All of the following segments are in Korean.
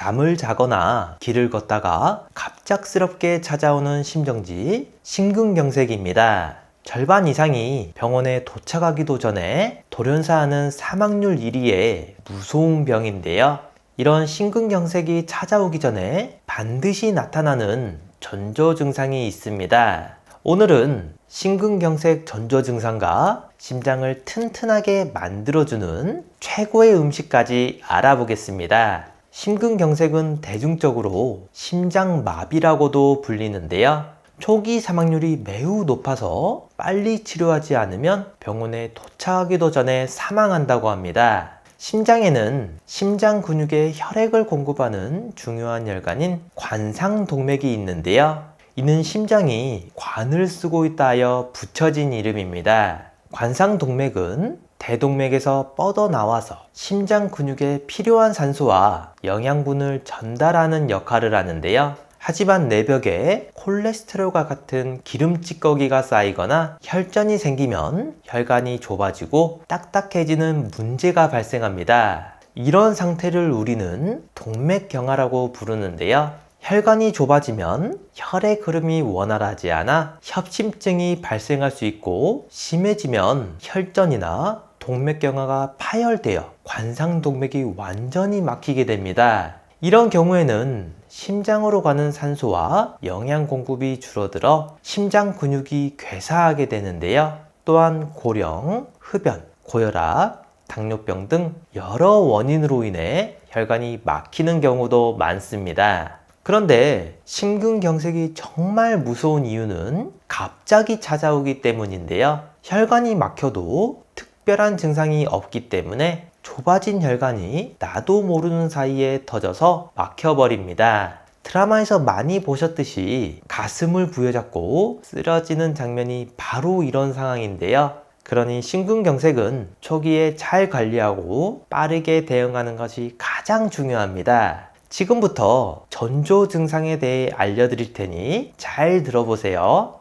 잠을 자거나 길을 걷다가 갑작스럽게 찾아오는 심정지, 심근경색입니다. 절반 이상이 병원에 도착하기도 전에 돌연사하는 사망률 1위의 무서운 병인데요. 이런 심근경색이 찾아오기 전에 반드시 나타나는 전조 증상이 있습니다. 오늘은 심근경색 전조 증상과 심장을 튼튼하게 만들어주는 최고의 음식까지 알아보겠습니다. 심근경색은 대중적으로 심장마비라고도 불리는데요. 초기 사망률이 매우 높아서 빨리 치료하지 않으면 병원에 도착하기도 전에 사망한다고 합니다. 심장에는 심장 근육에 혈액을 공급하는 중요한 혈관인 관상동맥이 있는데요. 이는 심장이 관을 쓰고 있다 하여 붙여진 이름입니다. 관상동맥은 대동맥에서 뻗어나와서 심장 근육에 필요한 산소와 영양분을 전달하는 역할을 하는데요. 하지만 내벽에 콜레스테롤과 같은 기름 찌꺼기가 쌓이거나 혈전이 생기면 혈관이 좁아지고 딱딱해지는 문제가 발생합니다. 이런 상태를 우리는 동맥경화라고 부르는데요. 혈관이 좁아지면 혈액 흐름이 원활하지 않아 협심증이 발생할 수 있고, 심해지면 혈전이나 동맥경화가 파열되어 관상동맥이 완전히 막히게 됩니다. 이런 경우에는 심장으로 가는 산소와 영양 공급이 줄어들어 심장 근육이 괴사하게 되는데요. 또한 고령, 흡연, 고혈압, 당뇨병 등 여러 원인으로 인해 혈관이 막히는 경우도 많습니다. 그런데 심근경색이 정말 무서운 이유는 갑자기 찾아오기 때문인데요. 혈관이 막혀도 특별한 증상이 없기 때문에 좁아진 혈관이 나도 모르는 사이에 터져서 막혀버립니다. 드라마에서 많이 보셨듯이 가슴을 부여잡고 쓰러지는 장면이 바로 이런 상황인데요. 그러니 심근경색은 초기에 잘 관리하고 빠르게 대응하는 것이 가장 중요합니다. 지금부터 전조 증상에 대해 알려드릴 테니 잘 들어보세요.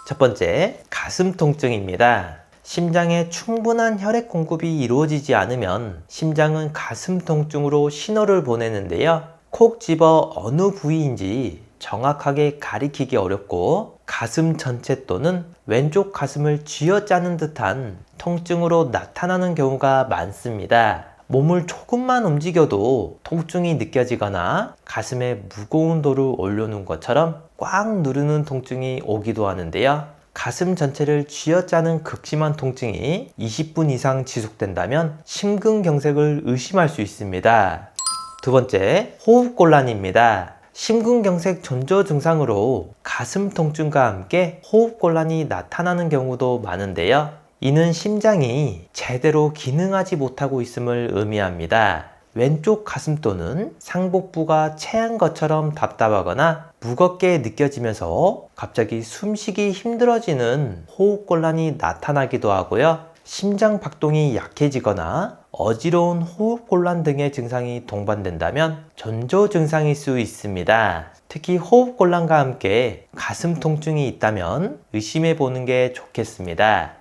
첫 번째, 가슴 통증입니다. 심장에 충분한 혈액 공급이 이루어지지 않으면 심장은 가슴 통증으로 신호를 보내는데요. 콕 집어 어느 부위인지 정확하게 가리키기 어렵고, 가슴 전체 또는 왼쪽 가슴을 쥐어짜는 듯한 통증으로 나타나는 경우가 많습니다. 몸을 조금만 움직여도 통증이 느껴지거나 가슴에 무거운 돌을 올려놓은 것처럼 꽉 누르는 통증이 오기도 하는데요. 가슴 전체를 쥐어짜는 극심한 통증이 20분 이상 지속된다면 심근경색을 의심할 수 있습니다. 두 번째, 호흡곤란입니다. 심근경색 전조 증상으로 가슴 통증과 함께 호흡곤란이 나타나는 경우도 많은데요. 이는 심장이 제대로 기능하지 못하고 있음을 의미합니다. 왼쪽 가슴 또는 상복부가 체한 것처럼 답답하거나 무겁게 느껴지면서 갑자기 숨쉬기 힘들어지는 호흡곤란이 나타나기도 하고요. 심장 박동이 약해지거나 어지러운 호흡곤란 등의 증상이 동반된다면 전조 증상일 수 있습니다. 특히 호흡곤란과 함께 가슴 통증이 있다면 의심해 보는 게 좋겠습니다.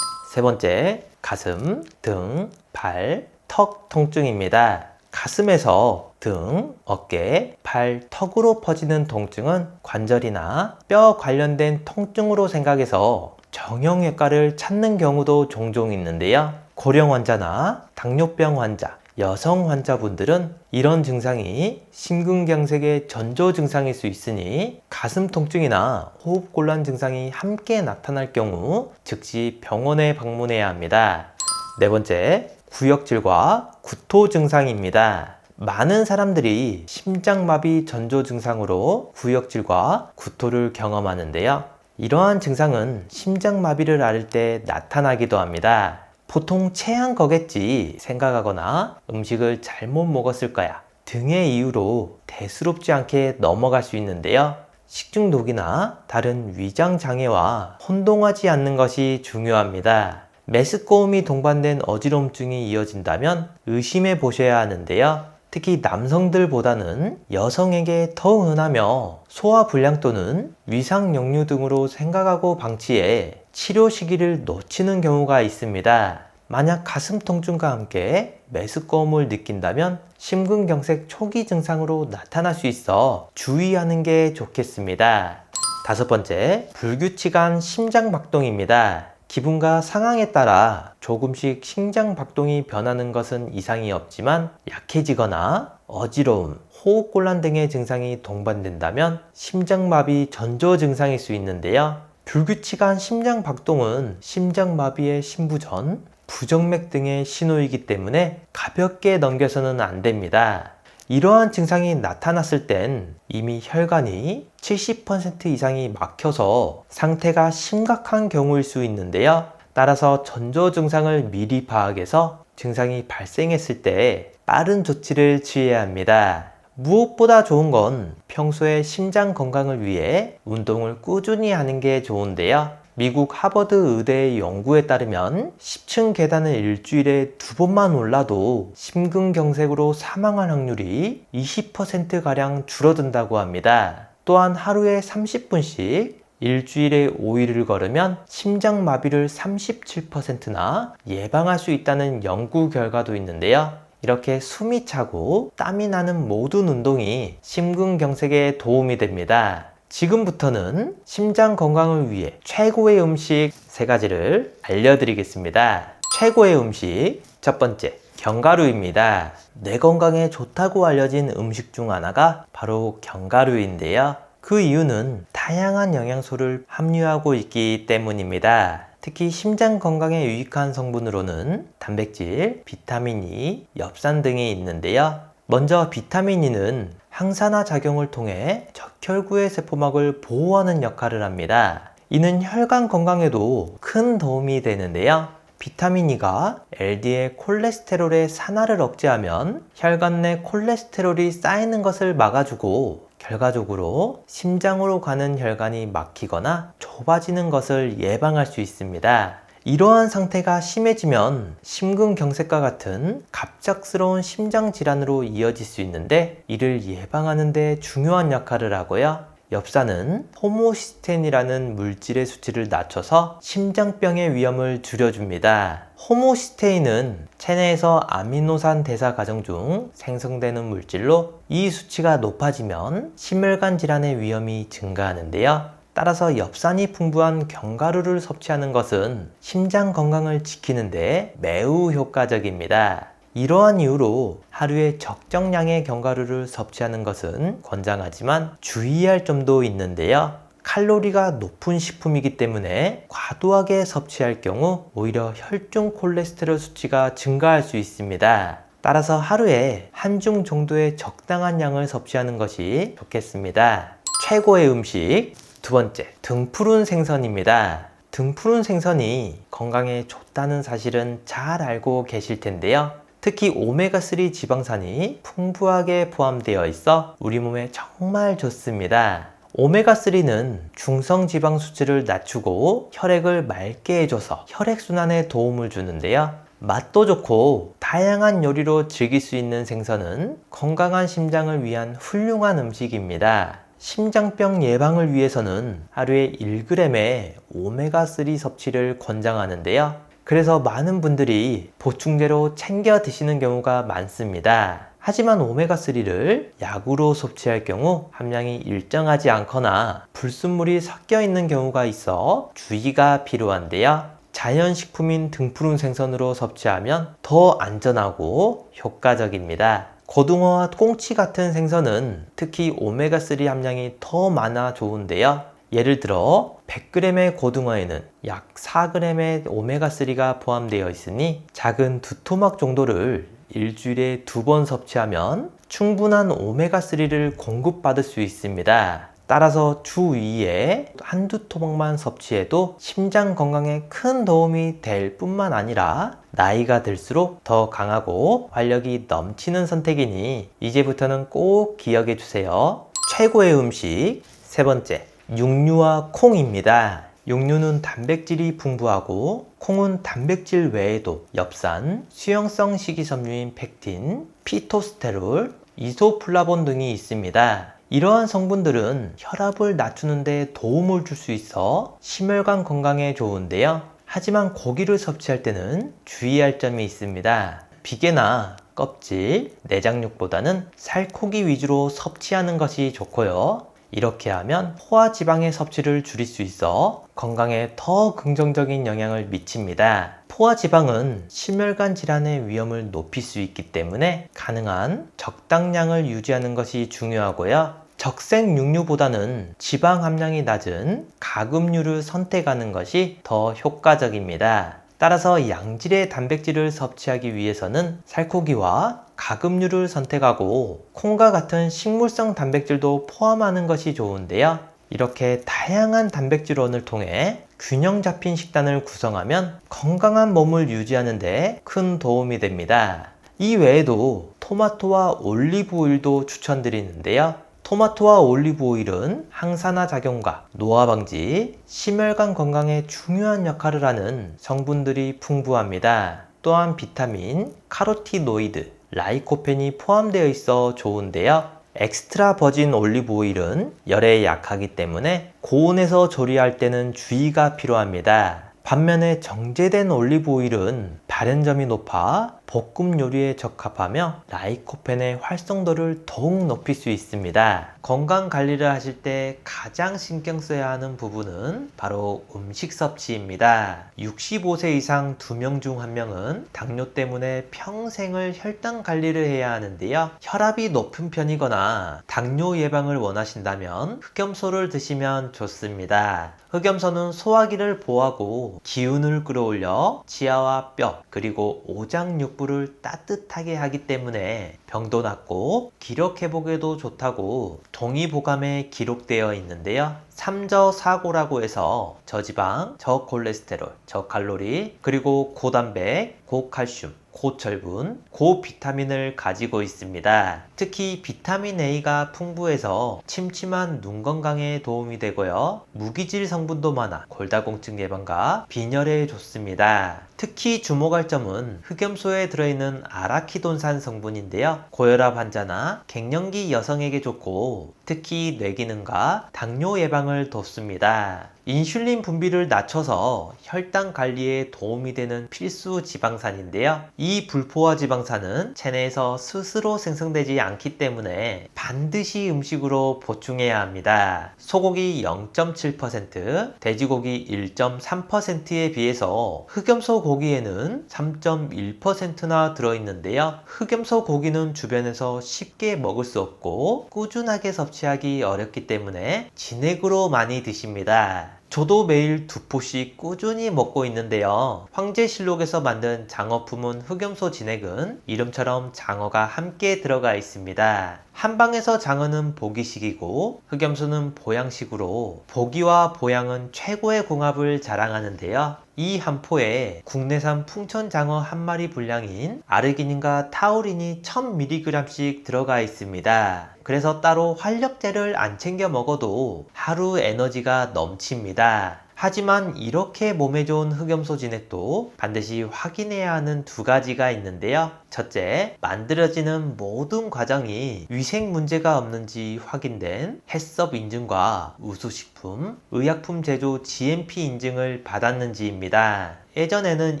세 번째, 가슴, 등, 발, 턱 통증입니다. 가슴에서 등, 어깨, 발, 턱으로 퍼지는 통증은 관절이나 뼈 관련된 통증으로 생각해서 정형외과를 찾는 경우도 종종 있는데요. 고령 환자나 당뇨병 환자, 여성 환자분들은 이런 증상이 심근경색의 전조 증상일 수 있으니 가슴 통증이나 호흡곤란 증상이 함께 나타날 경우 즉시 병원에 방문해야 합니다. 네 번째, 구역질과 구토 증상입니다. 많은 사람들이 심장마비 전조 증상으로 구역질과 구토를 경험하는데요. 이러한 증상은 심장마비를 앓을 때 나타나기도 합니다. 보통 체한 거겠지 생각하거나 음식을 잘못 먹었을 거야 등의 이유로 대수롭지 않게 넘어갈 수 있는데요. 식중독이나 다른 위장 장애와 혼동하지 않는 것이 중요합니다. 메스꺼움이 동반된 어지러움증이 이어진다면 의심해 보셔야 하는데요. 특히 남성들보다는 여성에게 더 흔하며 소화불량 또는 위상역류 등으로 생각하고 방치해 치료 시기를 놓치는 경우가 있습니다. 만약 가슴 통증과 함께 메스꺼움을 느낀다면 심근경색 초기 증상으로 나타날 수 있어 주의하는 게 좋겠습니다. 다섯 번째, 불규칙한 심장박동입니다. 기분과 상황에 따라 조금씩 심장박동이 변하는 것은 이상이 없지만 약해지거나 어지러움, 호흡곤란 등의 증상이 동반된다면 심장마비 전조 증상일 수 있는데요. 불규칙한 심장박동은 심장마비의 신부전, 부정맥 등의 신호이기 때문에 가볍게 넘겨서는 안 됩니다. 이러한 증상이 나타났을 땐 이미 혈관이 70% 이상이 막혀서 상태가 심각한 경우일 수 있는데요. 따라서 전조 증상을 미리 파악해서 증상이 발생했을 때 빠른 조치를 취해야 합니다. 무엇보다 좋은 건 평소에 심장 건강을 위해 운동을 꾸준히 하는 게 좋은데요. 미국 하버드 의대의 연구에 따르면 10층 계단을 일주일에 2번만 올라도 심근경색으로 사망할 확률이 20%가량 줄어든다고 합니다. 또한 하루에 30분씩 일주일에 5일을 걸으면 심장마비를 37%나 예방할 수 있다는 연구 결과도 있는데요. 이렇게 숨이 차고 땀이 나는 모든 운동이 심근경색에 도움이 됩니다. 지금부터는 심장 건강을 위해 최고의 음식 3가지를 알려드리겠습니다. 최고의 음식 첫 번째, 견과류입니다. 뇌 건강에 좋다고 알려진 음식 중 하나가 바로 견과류인데요. 그 이유는 다양한 영양소를 함유하고 있기 때문입니다. 특히 심장 건강에 유익한 성분으로는 단백질, 비타민 E, 엽산 등이 있는데요. 먼저 비타민 E는 항산화 작용을 통해 적혈구의 세포막을 보호하는 역할을 합니다. 이는 혈관 건강에도 큰 도움이 되는데요. 비타민 E가 LDL 콜레스테롤의 산화를 억제하면 혈관 내 콜레스테롤이 쌓이는 것을 막아주고 결과적으로 심장으로 가는 혈관이 막히거나 좁아지는 것을 예방할 수 있습니다. 이러한 상태가 심해지면 심근경색과 같은 갑작스러운 심장질환으로 이어질 수 있는데 이를 예방하는 데 중요한 역할을 하고요. 엽산은 호모시스테인이라는 물질의 수치를 낮춰서 심장병의 위험을 줄여줍니다. 호모시스테인은 체내에서 아미노산 대사 과정 중 생성되는 물질로 이 수치가 높아지면 심혈관 질환의 위험이 증가하는데요. 따라서 엽산이 풍부한 견과류를 섭취하는 것은 심장 건강을 지키는 데 매우 효과적입니다. 이러한 이유로 하루에 적정량의 견과류를 섭취하는 것은 권장하지만 주의할 점도 있는데요. 칼로리가 높은 식품이기 때문에 과도하게 섭취할 경우 오히려 혈중 콜레스테롤 수치가 증가할 수 있습니다. 따라서 하루에 한 중 정도의 적당한 양을 섭취하는 것이 좋겠습니다. 최고의 음식 두 번째, 등푸른 생선입니다. 등푸른 생선이 건강에 좋다는 사실은 잘 알고 계실 텐데요. 특히 오메가3 지방산이 풍부하게 포함되어 있어 우리 몸에 정말 좋습니다. 오메가3는 중성지방 수치를 낮추고 혈액을 맑게 해줘서 혈액순환에 도움을 주는데요. 맛도 좋고 다양한 요리로 즐길 수 있는 생선은 건강한 심장을 위한 훌륭한 음식입니다. 심장병 예방을 위해서는 하루에 1g의 오메가3 섭취를 권장하는데요. 그래서 많은 분들이 보충제로 챙겨 드시는 경우가 많습니다. 하지만 오메가3를 약으로 섭취할 경우 함량이 일정하지 않거나 불순물이 섞여 있는 경우가 있어 주의가 필요한데요. 자연식품인 등푸른 생선으로 섭취하면 더 안전하고 효과적입니다. 고등어와 꽁치 같은 생선은 특히 오메가3 함량이 더 많아 좋은데요. 예를 들어 100g의 고등어에는 약 4g의 오메가3가 포함되어 있으니 작은 두 토막 정도를 일주일에 2번 섭취하면 충분한 오메가3를 공급받을 수 있습니다. 따라서 주 2회 한두 토막만 섭취해도 심장 건강에 큰 도움이 될 뿐만 아니라 나이가 들수록 더 강하고 활력이 넘치는 선택이니 이제부터는 꼭 기억해 주세요. 최고의 음식 세 번째, 육류와 콩입니다. 육류는 단백질이 풍부하고 콩은 단백질 외에도 엽산, 수용성 식이섬유인 펙틴, 피토스테롤, 이소플라본 등이 있습니다. 이러한 성분들은 혈압을 낮추는 데 도움을 줄 수 있어 심혈관 건강에 좋은데요. 하지만 고기를 섭취할 때는 주의할 점이 있습니다. 비계나 껍질, 내장육보다는 살코기 위주로 섭취하는 것이 좋고요. 이렇게 하면 포화지방의 섭취를 줄일 수 있어 건강에 더 긍정적인 영향을 미칩니다. 포화지방은 심혈관 질환의 위험을 높일 수 있기 때문에 가능한 적당량을 유지하는 것이 중요하고요. 적색 육류보다는 지방 함량이 낮은 가금류를 선택하는 것이 더 효과적입니다. 따라서 양질의 단백질을 섭취하기 위해서는 살코기와 가금류를 선택하고 콩과 같은 식물성 단백질도 포함하는 것이 좋은데요. 이렇게 다양한 단백질원을 통해 균형 잡힌 식단을 구성하면 건강한 몸을 유지하는 데 큰 도움이 됩니다. 이 외에도 토마토와 올리브 오일도 추천드리는데요. 토마토와 올리브 오일은 항산화 작용과 노화 방지, 심혈관 건강에 중요한 역할을 하는 성분들이 풍부합니다. 또한 비타민, 카로티노이드, 라이코펜이 포함되어 있어 좋은데요. 엑스트라 버진 올리브 오일은 열에 약하기 때문에 고온에서 조리할 때는 주의가 필요합니다. 반면에 정제된 올리브 오일은 발연점이 높아 볶음 요리에 적합하며 라이코펜의 활성도를 더욱 높일 수 있습니다. 건강 관리를 하실 때 가장 신경 써야 하는 부분은 바로 음식 섭취입니다. 65세 이상 2명 중 1명은 당뇨 때문에 평생을 혈당 관리를 해야 하는데요. 혈압이 높은 편이거나 당뇨 예방을 원하신다면 흑염소를 드시면 좋습니다. 흑염소는 소화기를 보호하고 기운을 끌어올려 치아와 뼈 그리고 오장육부를 따뜻하게 하기 때문에 병도 낫고 기력 회복에도 좋다고 동의보감에 기록되어 있는데요. 삼저사고라고 해서 저지방, 저콜레스테롤, 저칼로리, 그리고 고단백, 고칼슘, 고철분, 고비타민을 가지고 있습니다. 특히 비타민 A가 풍부해서 침침한 눈 건강에 도움이 되고요. 무기질 성분도 많아 골다공증 예방과 빈혈에 좋습니다. 특히 주목할 점은 흑염소에 들어있는 아라키돈산 성분인데요. 고혈압 환자나 갱년기 여성에게 좋고 특히 뇌기능과 당뇨 예방을 돕습니다. 인슐린 분비를 낮춰서 혈당 관리에 도움이 되는 필수 지방산인데요. 이 불포화 지방산은 체내에서 스스로 생성되지 않기 때문에 반드시 음식으로 보충해야 합니다. 소고기 0.7%, 돼지고기 1.3%에 비해서 흑염소 고기에는 3.1%나 들어있는데요. 흑염소 고기는 주변에서 쉽게 먹을 수 없고 꾸준하게 섭취하기 어렵기 때문에 진액으로 많이 드십니다. 저도 매일 2포씩 꾸준히 먹고 있는데요. 황제실록에서 만든 장어 품은 흑염소 진액은 이름처럼 장어가 함께 들어가 있습니다. 한방에서 장어는 보기식이고 흑염소는 보양식으로 보기와 보양은 최고의 궁합을 자랑하는데요. 이 한 포에 국내산 풍천장어 한 마리 분량인 아르기닌과 타우린이 1000mg씩 들어가 있습니다. 그래서 따로 활력제를 안 챙겨 먹어도 하루 에너지가 넘칩니다. 하지만 이렇게 몸에 좋은 흑염소 진액도 반드시 확인해야 하는 2가지가 있는데요. 첫째, 만들어지는 모든 과정이 위생 문제가 없는지 확인된 해썹 인증과 우수식품, 의약품 제조 GMP 인증을 받았는지입니다. 예전에는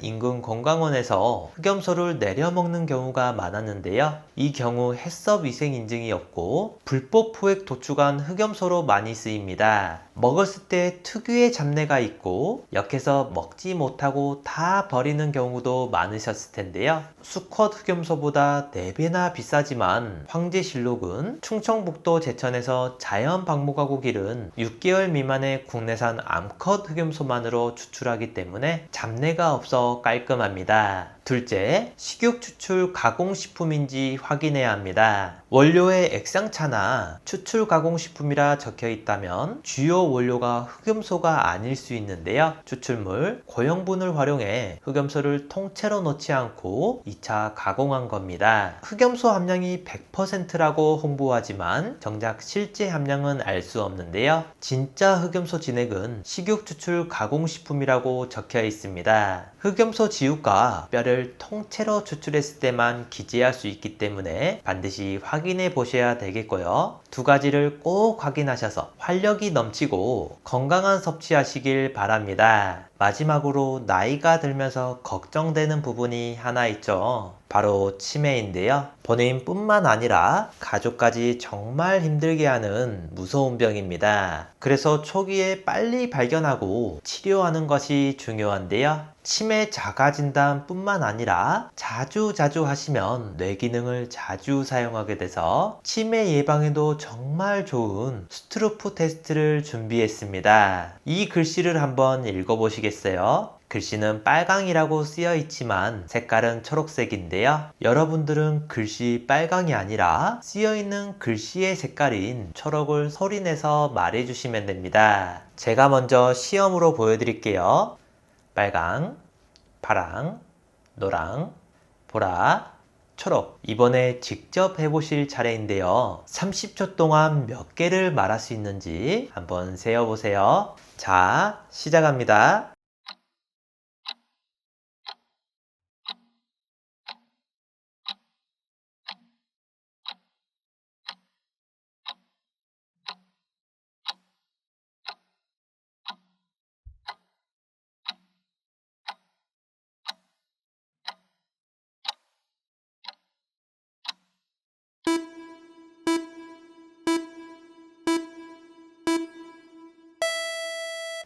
인근 건강원에서 흑염소를 내려먹는 경우가 많았는데요. 이 경우 해썹 위생 인증이 없고 불법 포획 도축한 흑염소로 많이 쓰입니다. 먹었을 때 특유의 잡내가 있고 역해서 먹지 못하고 다 버리는 경우도 많으셨을 텐데요. 수컷 흑염소보다 4배나 비싸지만 황제실록은 충청북도 제천에서 자연 방목하고 기른 6개월 미만의 국내산 암컷 흑염소만으로 추출하기 때문에 잡내가 없어 깔끔합니다. 둘째, 식육 추출 가공식품인지 확인해야 합니다. 원료에 액상차나 추출 가공식품이라 적혀 있다면 주요 원료가 흑염소가 아닐 수 있는데요. 추출물, 고형분을 활용해 흑염소를 통째로 넣지 않고 2차 가공한 겁니다. 흑염소 함량이 100%라고 홍보하지만 정작 실제 함량은 알 수 없는데요. 진짜 흑염소 진액은 식육 추출 가공식품이라고 적혀 있습니다. 흑염소 지육과 뼈를 통째로 추출했을 때만 기재할 수 있기 때문에 반드시 확인해 보셔야 되겠고요. 두 가지를 꼭 확인하셔서 활력이 넘치고 건강한 섭취하시길 바랍니다. 마지막으로 나이가 들면서 걱정되는 부분이 하나 있죠. 바로 치매인데요. 본인뿐만 아니라 가족까지 정말 힘들게 하는 무서운 병입니다. 그래서 초기에 빨리 발견하고 치료하는 것이 중요한데요. 치매 자가진단 뿐만 아니라 자주 하시면 뇌기능을 자주 사용하게 돼서 치매 예방에도 정말 좋은 스트루프 테스트를 준비했습니다. 이 글씨를 한번 읽어보시겠어요? 글씨는 빨강이라고 쓰여 있지만 색깔은 초록색인데요. 여러분들은 글씨 빨강이 아니라 쓰여 있는 글씨의 색깔인 초록을 소리내서 말해주시면 됩니다. 제가 먼저 시험으로 보여드릴게요. 빨강, 파랑, 노랑, 보라, 초록. 이번에 직접 해보실 차례인데요. 30초 동안 몇 개를 말할 수 있는지 한번 세어보세요. 자, 시작합니다.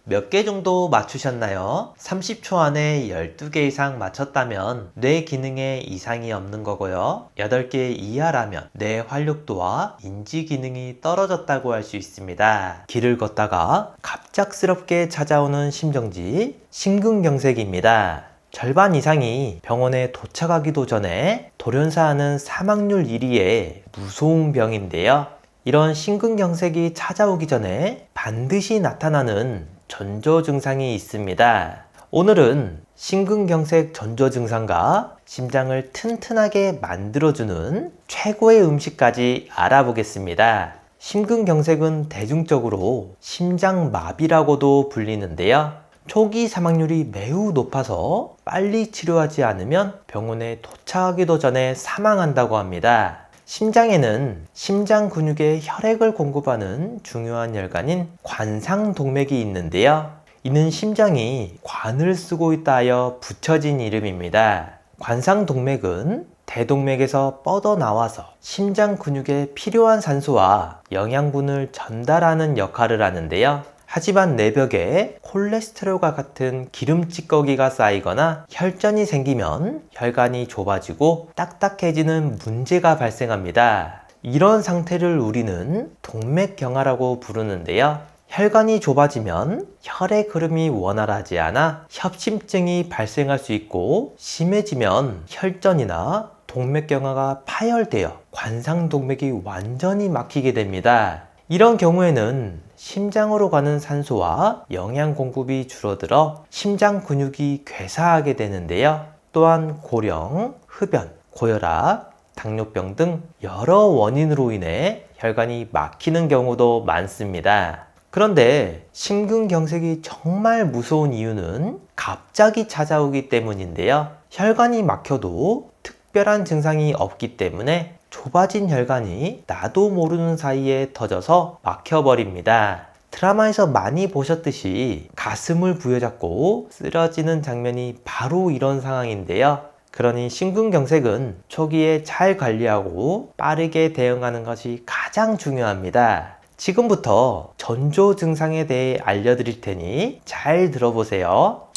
몇 개 정도 맞추셨나요? 30초 안에 12개 이상 맞췄다면 뇌 기능에 이상이 없는 거고요. 8개 이하라면 뇌 활력도와 인지 기능이 떨어졌다고 할 수 있습니다. 길을 걷다가 갑작스럽게 찾아오는 심정지, 심근경색입니다. 절반 이상이 병원에 도착하기도 전에 돌연사하는 사망률 1위의 무서운 병인데요. 이런 심근경색이 찾아오기 전에 반드시 나타나는 전조 증상이 있습니다. 오늘은 심근경색 전조 증상과 심장을 튼튼하게 만들어주는 최고의 음식까지 알아보겠습니다. 심근경색은 대중적으로 심장마비라고도 불리는데요. 초기 사망률이 매우 높아서 빨리 치료하지 않으면 병원에 도착하기도 전에 사망한다고 합니다. 심장에는 심장 근육에 혈액을 공급하는 중요한 혈관인 관상동맥이 있는데요. 이는 심장이 관을 쓰고 있다 하여 붙여진 이름입니다. 관상동맥은 대동맥에서 뻗어나와서 심장 근육에 필요한 산소와 영양분을 전달하는 역할을 하는데요. 하지만 내벽에 콜레스테롤과 같은 기름 찌꺼기가 쌓이거나 혈전이 생기면 혈관이 좁아지고 딱딱해지는 문제가 발생합니다. 이런 상태를 우리는 동맥경화라고 부르는데요. 혈관이 좁아지면 혈의 흐름이 원활하지 않아 협심증이 발생할 수 있고, 심해지면 혈전이나 동맥경화가 파열되어 관상동맥이 완전히 막히게 됩니다. 이런 경우에는 심장으로 가는 산소와 영양 공급이 줄어들어 심장 근육이 괴사하게 되는데요. 또한 고령, 흡연, 고혈압, 당뇨병 등 여러 원인으로 인해 혈관이 막히는 경우도 많습니다. 그런데 심근경색이 정말 무서운 이유는 갑자기 찾아오기 때문인데요. 혈관이 막혀도 특별한 증상이 없기 때문에 좁아진 혈관이 나도 모르는 사이에 터져서 막혀버립니다. 드라마에서 많이 보셨듯이 가슴을 부여잡고 쓰러지는 장면이 바로 이런 상황인데요. 그러니 심근경색은 초기에 잘 관리하고 빠르게 대응하는 것이 가장 중요합니다. 지금부터 전조 증상에 대해 알려드릴 테니 잘 들어보세요.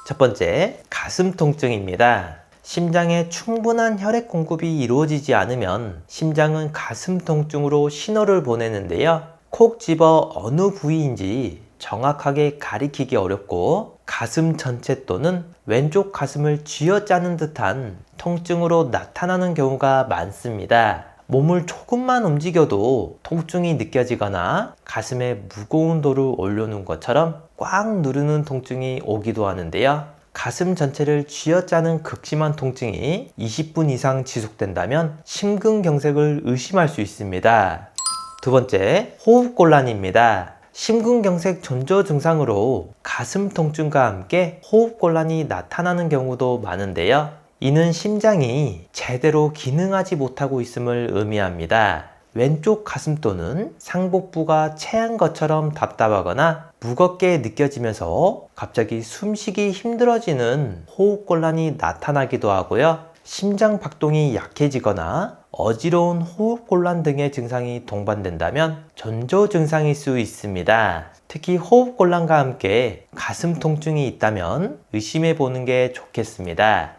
첫 번째, 가슴 통증입니다. 심장에 충분한 혈액 공급이 이루어지지 않으면 심장은 가슴 통증으로 신호를 보내는데요. 콕 집어 어느 부위인지 정확하게 가리키기 어렵고, 가슴 전체 또는 왼쪽 가슴을 쥐어짜는 듯한 통증으로 나타나는 경우가 많습니다. 몸을 조금만 움직여도 통증이 느껴지거나 가슴에 무거운 돌을 올려놓은 것처럼 꽉 누르는 통증이 오기도 하는데요. 가슴 전체를 쥐어짜는 극심한 통증이 20분 이상 지속된다면 심근경색을 의심할 수 있습니다. 두 번째, 호흡곤란입니다. 심근경색 전조 증상으로 가슴 통증과 함께 호흡곤란이 나타나는 경우도 많은데요. 이는 심장이 제대로 기능하지 못하고 있음을 의미합니다. 왼쪽 가슴 또는 상복부가 체한 것처럼 답답하거나 무겁게 느껴지면서 갑자기 숨쉬기 힘들어지는 호흡곤란이 나타나기도 하고요. 심장 박동이 약해지거나 어지러운 호흡곤란 등의 증상이 동반된다면 전조 증상일 수 있습니다. 특히 호흡곤란과 함께 가슴 통증이 있다면 의심해 보는 게 좋겠습니다.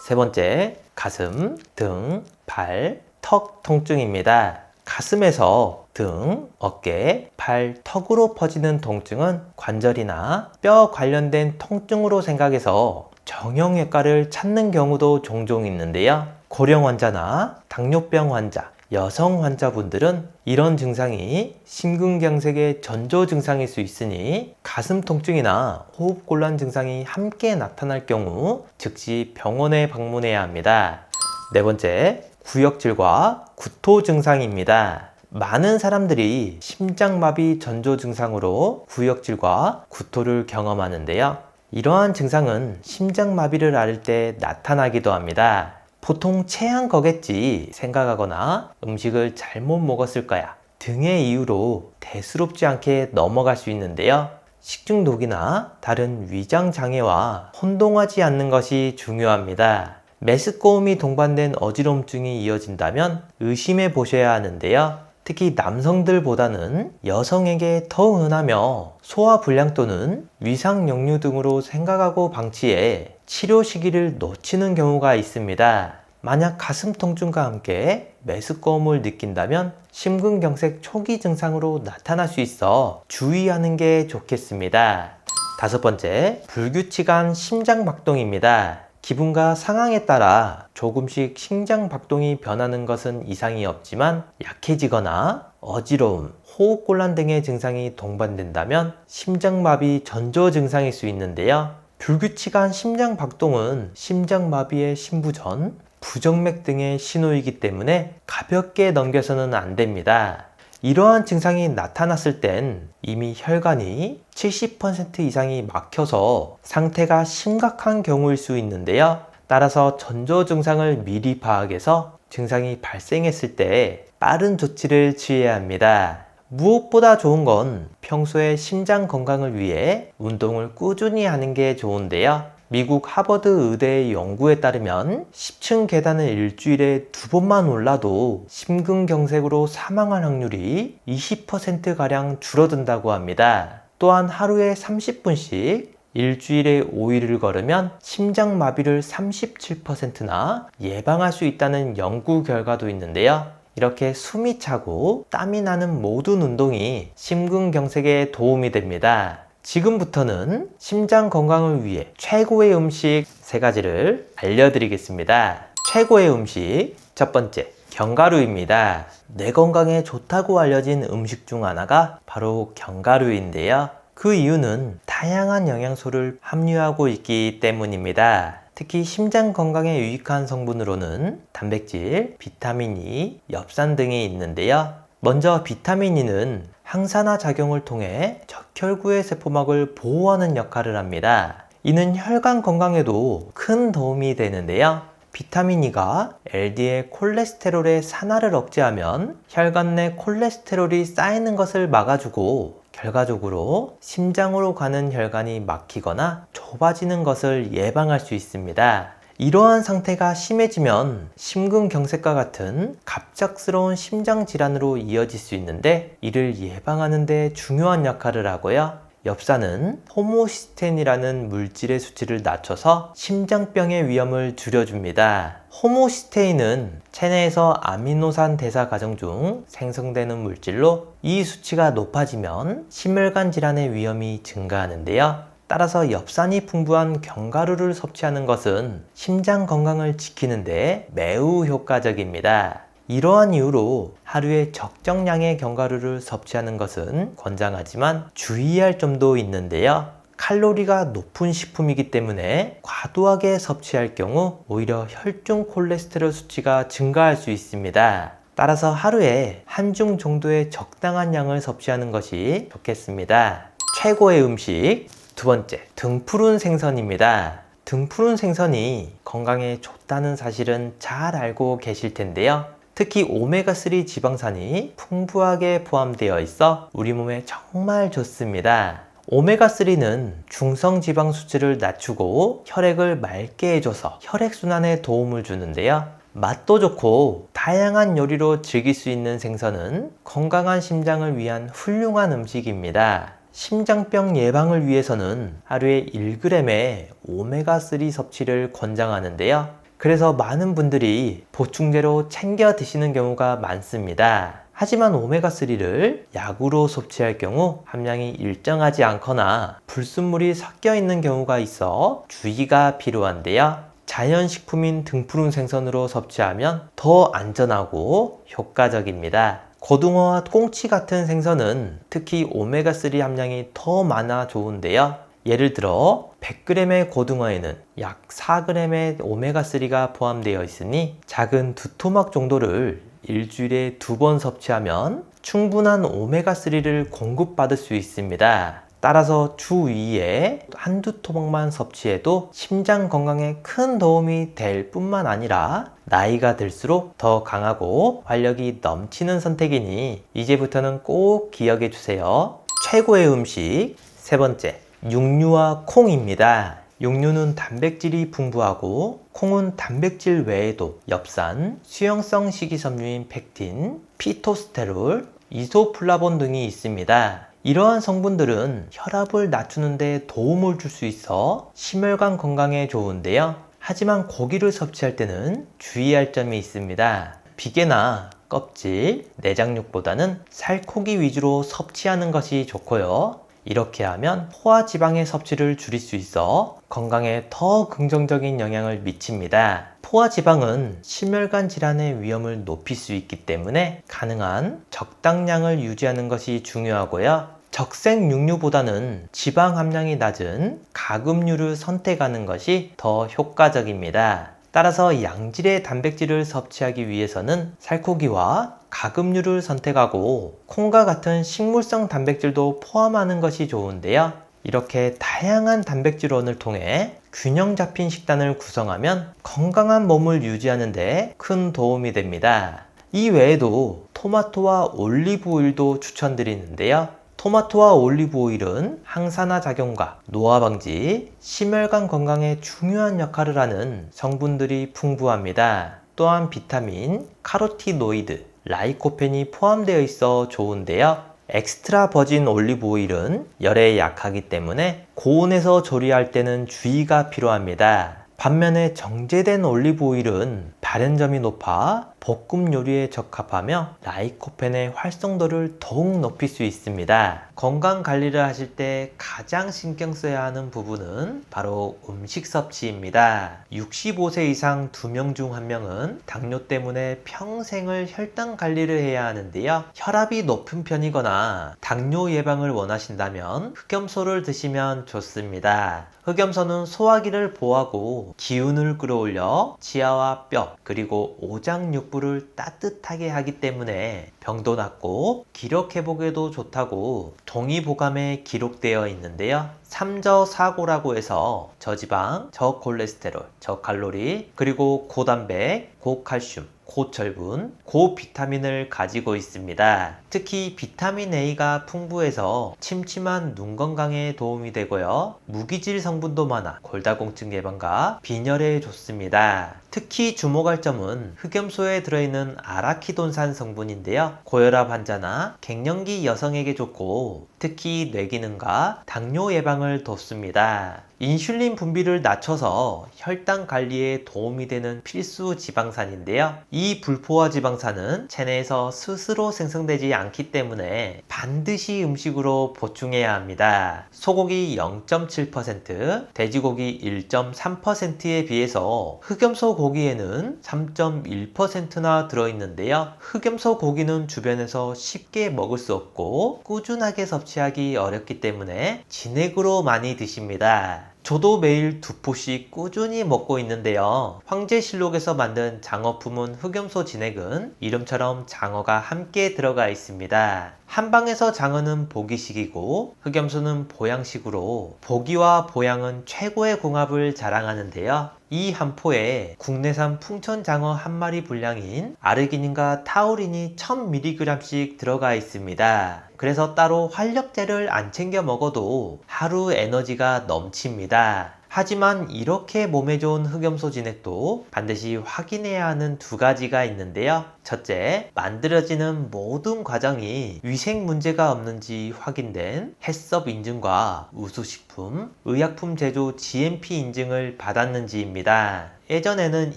세 번째, 가슴, 등, 발, 턱 통증입니다. 가슴에서 등, 어깨, 발, 턱으로 퍼지는 통증은 관절이나 뼈 관련된 통증으로 생각해서 정형외과를 찾는 경우도 종종 있는데요. 고령 환자나 당뇨병 환자, 여성 환자분들은 이런 증상이 심근경색의 전조 증상일 수 있으니 가슴 통증이나 호흡곤란 증상이 함께 나타날 경우 즉시 병원에 방문해야 합니다. 네 번째, 구역질과 구토 증상입니다. 많은 사람들이 심장마비 전조 증상으로 구역질과 구토를 경험하는데요. 이러한 증상은 심장마비를 앓을 때 나타나기도 합니다. 보통 체한 거겠지 생각하거나 음식을 잘못 먹었을 거야 등의 이유로 대수롭지 않게 넘어갈 수 있는데요. 식중독이나 다른 위장장애와 혼동하지 않는 것이 중요합니다. 메스꺼움이 동반된 어지럼증이 이어진다면 의심해 보셔야 하는데요. 특히 남성들보다는 여성에게 더 흔하며 소화불량 또는 위상역류 등으로 생각하고 방치해 치료 시기를 놓치는 경우가 있습니다. 만약 가슴 통증과 함께 메스꺼움을 느낀다면 심근경색 초기 증상으로 나타날 수 있어 주의하는 게 좋겠습니다. 다섯 번째, 불규칙한 심장박동입니다. 기분과 상황에 따라 조금씩 심장박동이 변하는 것은 이상이 없지만 약해지거나 어지러움, 호흡곤란 등의 증상이 동반된다면 심장마비 전조 증상일 수 있는데요. 불규칙한 심장박동은 심장마비의 신부전, 부정맥 등의 신호이기 때문에 가볍게 넘겨서는 안 됩니다. 이러한 증상이 나타났을 땐 이미 혈관이 70% 이상이 막혀서 상태가 심각한 경우일 수 있는데요. 따라서 전조 증상을 미리 파악해서 증상이 발생했을 때 빠른 조치를 취해야 합니다. 무엇보다 좋은 건 평소에 심장 건강을 위해 운동을 꾸준히 하는 게 좋은데요. 미국 하버드 의대의 연구에 따르면 10층 계단을 일주일에 2번만 올라도 심근경색으로 사망할 확률이 20%가량 줄어든다고 합니다. 또한 하루에 30분씩 일주일에 5일을 걸으면 심장마비를 37%나 예방할 수 있다는 연구 결과도 있는데요. 이렇게 숨이 차고 땀이 나는 모든 운동이 심근경색에 도움이 됩니다. 지금부터는 심장 건강을 위해 최고의 음식 3가지를 알려드리겠습니다. 최고의 음식 첫 번째, 견과류입니다. 뇌 건강에 좋다고 알려진 음식 중 하나가 바로 견과류인데요. 그 이유는 다양한 영양소를 함유하고 있기 때문입니다. 특히 심장 건강에 유익한 성분으로는 단백질, 비타민 E, 엽산 등이 있는데요. 먼저 비타민 E는 항산화 작용을 통해 적혈구의 세포막을 보호하는 역할을 합니다. 이는 혈관 건강에도 큰 도움이 되는데요. 비타민 E가 LDL 콜레스테롤의 산화를 억제하면 혈관 내 콜레스테롤이 쌓이는 것을 막아주고 결과적으로 심장으로 가는 혈관이 막히거나 좁아지는 것을 예방할 수 있습니다. 이러한 상태가 심해지면 심근경색과 같은 갑작스러운 심장질환으로 이어질 수 있는데 이를 예방하는 데 중요한 역할을 하고요. 엽산은 호모시스테인이라는 물질의 수치를 낮춰서 심장병의 위험을 줄여줍니다. 호모시스테인은 체내에서 아미노산 대사 과정 중 생성되는 물질로 이 수치가 높아지면 심혈관 질환의 위험이 증가하는데요. 따라서 엽산이 풍부한 견과류를 섭취하는 것은 심장 건강을 지키는 데 매우 효과적입니다. 이러한 이유로 하루에 적정량의 견과류를 섭취하는 것은 권장하지만 주의할 점도 있는데요. 칼로리가 높은 식품이기 때문에 과도하게 섭취할 경우 오히려 혈중 콜레스테롤 수치가 증가할 수 있습니다. 따라서 하루에 한 줌 정도의 적당한 양을 섭취하는 것이 좋겠습니다. 최고의 음식 두 번째, 등푸른 생선입니다. 등푸른 생선이 건강에 좋다는 사실은 잘 알고 계실 텐데요. 특히 오메가3 지방산이 풍부하게 포함되어 있어 우리 몸에 정말 좋습니다. 오메가3는 중성지방 수치를 낮추고 혈액을 맑게 해줘서 혈액순환에 도움을 주는데요. 맛도 좋고 다양한 요리로 즐길 수 있는 생선은 건강한 심장을 위한 훌륭한 음식입니다. 심장병 예방을 위해서는 하루에 1g의 오메가3 섭취를 권장하는데요. 그래서 많은 분들이 보충제로 챙겨 드시는 경우가 많습니다. 하지만 오메가3를 약으로 섭취할 경우 함량이 일정하지 않거나 불순물이 섞여 있는 경우가 있어 주의가 필요한데요. 자연식품인 등푸른 생선으로 섭취하면 더 안전하고 효과적입니다. 고등어와 꽁치 같은 생선은 특히 오메가3 함량이 더 많아 좋은데요. 예를 들어 100g의 고등어에는 약 4g의 오메가3가 포함되어 있으니 작은 두 토막 정도를 일주일에 2번 섭취하면 충분한 오메가3를 공급받을 수 있습니다. 따라서 주 2회 한두 토막만 섭취해도 심장 건강에 큰 도움이 될 뿐만 아니라 나이가 들수록 더 강하고 활력이 넘치는 선택이니 이제부터는 꼭 기억해 주세요. 최고의 음식 세 번째, 육류와 콩입니다. 육류는 단백질이 풍부하고 콩은 단백질 외에도 엽산, 수용성 식이섬유인 펙틴, 피토스테롤, 이소플라본 등이 있습니다. 이러한 성분들은 혈압을 낮추는 데 도움을 줄 수 있어 심혈관 건강에 좋은데요. 하지만 고기를 섭취할 때는 주의할 점이 있습니다. 비계나 껍질, 내장육보다는 살코기 위주로 섭취하는 것이 좋고요. 이렇게 하면 포화지방의 섭취를 줄일 수 있어 건강에 더 긍정적인 영향을 미칩니다. 포화지방은 심혈관 질환의 위험을 높일 수 있기 때문에 가능한 적당량을 유지하는 것이 중요하고요. 적색 육류보다는 지방 함량이 낮은 가금류를 선택하는 것이 더 효과적입니다. 따라서 양질의 단백질을 섭취하기 위해서는 살코기와 가금류를 선택하고 콩과 같은 식물성 단백질도 포함하는 것이 좋은데요. 이렇게 다양한 단백질원을 통해 균형 잡힌 식단을 구성하면 건강한 몸을 유지하는 데 큰 도움이 됩니다. 이 외에도 토마토와 올리브 오일도 추천드리는데요. 토마토와 올리브 오일은 항산화 작용과 노화 방지, 심혈관 건강에 중요한 역할을 하는 성분들이 풍부합니다. 또한 비타민, 카로티노이드, 라이코펜이 포함되어 있어 좋은데요. 엑스트라 버진 올리브 오일은 열에 약하기 때문에 고온에서 조리할 때는 주의가 필요합니다. 반면에 정제된 올리브 오일은 발연점이 높아 볶음 요리에 적합하며 라이코펜의 활성도를 더욱 높일 수 있습니다. 건강 관리를 하실 때 가장 신경 써야 하는 부분은 바로 음식 섭취입니다. 65세 이상 2명 중 1명은 당뇨 때문에 평생을 혈당 관리를 해야 하는데요. 혈압이 높은 편이거나 당뇨 예방을 원하신다면 흑염소를 드시면 좋습니다. 흑염소는 소화기를 보호하고 기운을 끌어올려 치아와 뼈 그리고 오장육부를 따뜻하게 하기 때문에 병도 낫고 기력 회복에도 좋다고 동의보감에 기록되어 있는데요. 삼저사고라고 해서 저지방, 저콜레스테롤, 저칼로리, 그리고 고단백, 고칼슘, 고철분, 고비타민을 가지고 있습니다. 특히 비타민 A가 풍부해서 침침한 눈 건강에 도움이 되고요. 무기질 성분도 많아 골다공증 예방과 빈혈에 좋습니다. 특히 주목할 점은 흑염소에 들어있는 아라키돈산 성분인데요. 고혈압 환자나 갱년기 여성에게 좋고 특히 뇌기능과 당뇨 예방을 돕습니다. 인슐린 분비를 낮춰서 혈당 관리에 도움이 되는 필수 지방산인데요. 이 불포화 지방산은 체내에서 스스로 생성되지 않기 때문에 반드시 음식으로 보충해야 합니다. 소고기 0.7%, 돼지고기 1.3%에 비해서 흑염소 고기에는 3.1%나 들어있는데요. 흑염소 고기는 주변에서 쉽게 먹을 수 없고 꾸준하게 섭취하기 어렵기 때문에 진액으로 많이 드십니다. 저도 매일 2포씩 꾸준히 먹고 있는데요. 황제실록에서 만든 장어품은 흑염소 진액은 이름처럼 장어가 함께 들어가 있습니다. 한방에서 장어는 보기식이고 흑염소는 보양식으로 보기와 보양은 최고의 궁합을 자랑하는데요. 이 한 포에 국내산 풍천장어 한 마리 분량인 아르기닌과 타우린이 1000mg씩 들어가 있습니다. 그래서 따로 활력제를 안 챙겨 먹어도 하루 에너지가 넘칩니다. 하지만 이렇게 몸에 좋은 흑염소 진액도 반드시 확인해야 하는 두 가지가 있는데요. 첫째, 만들어지는 모든 과정이 위생 문제가 없는지 확인된 해썹 인증과 우수식품, 의약품 제조 GMP 인증을 받았는지입니다. 예전에는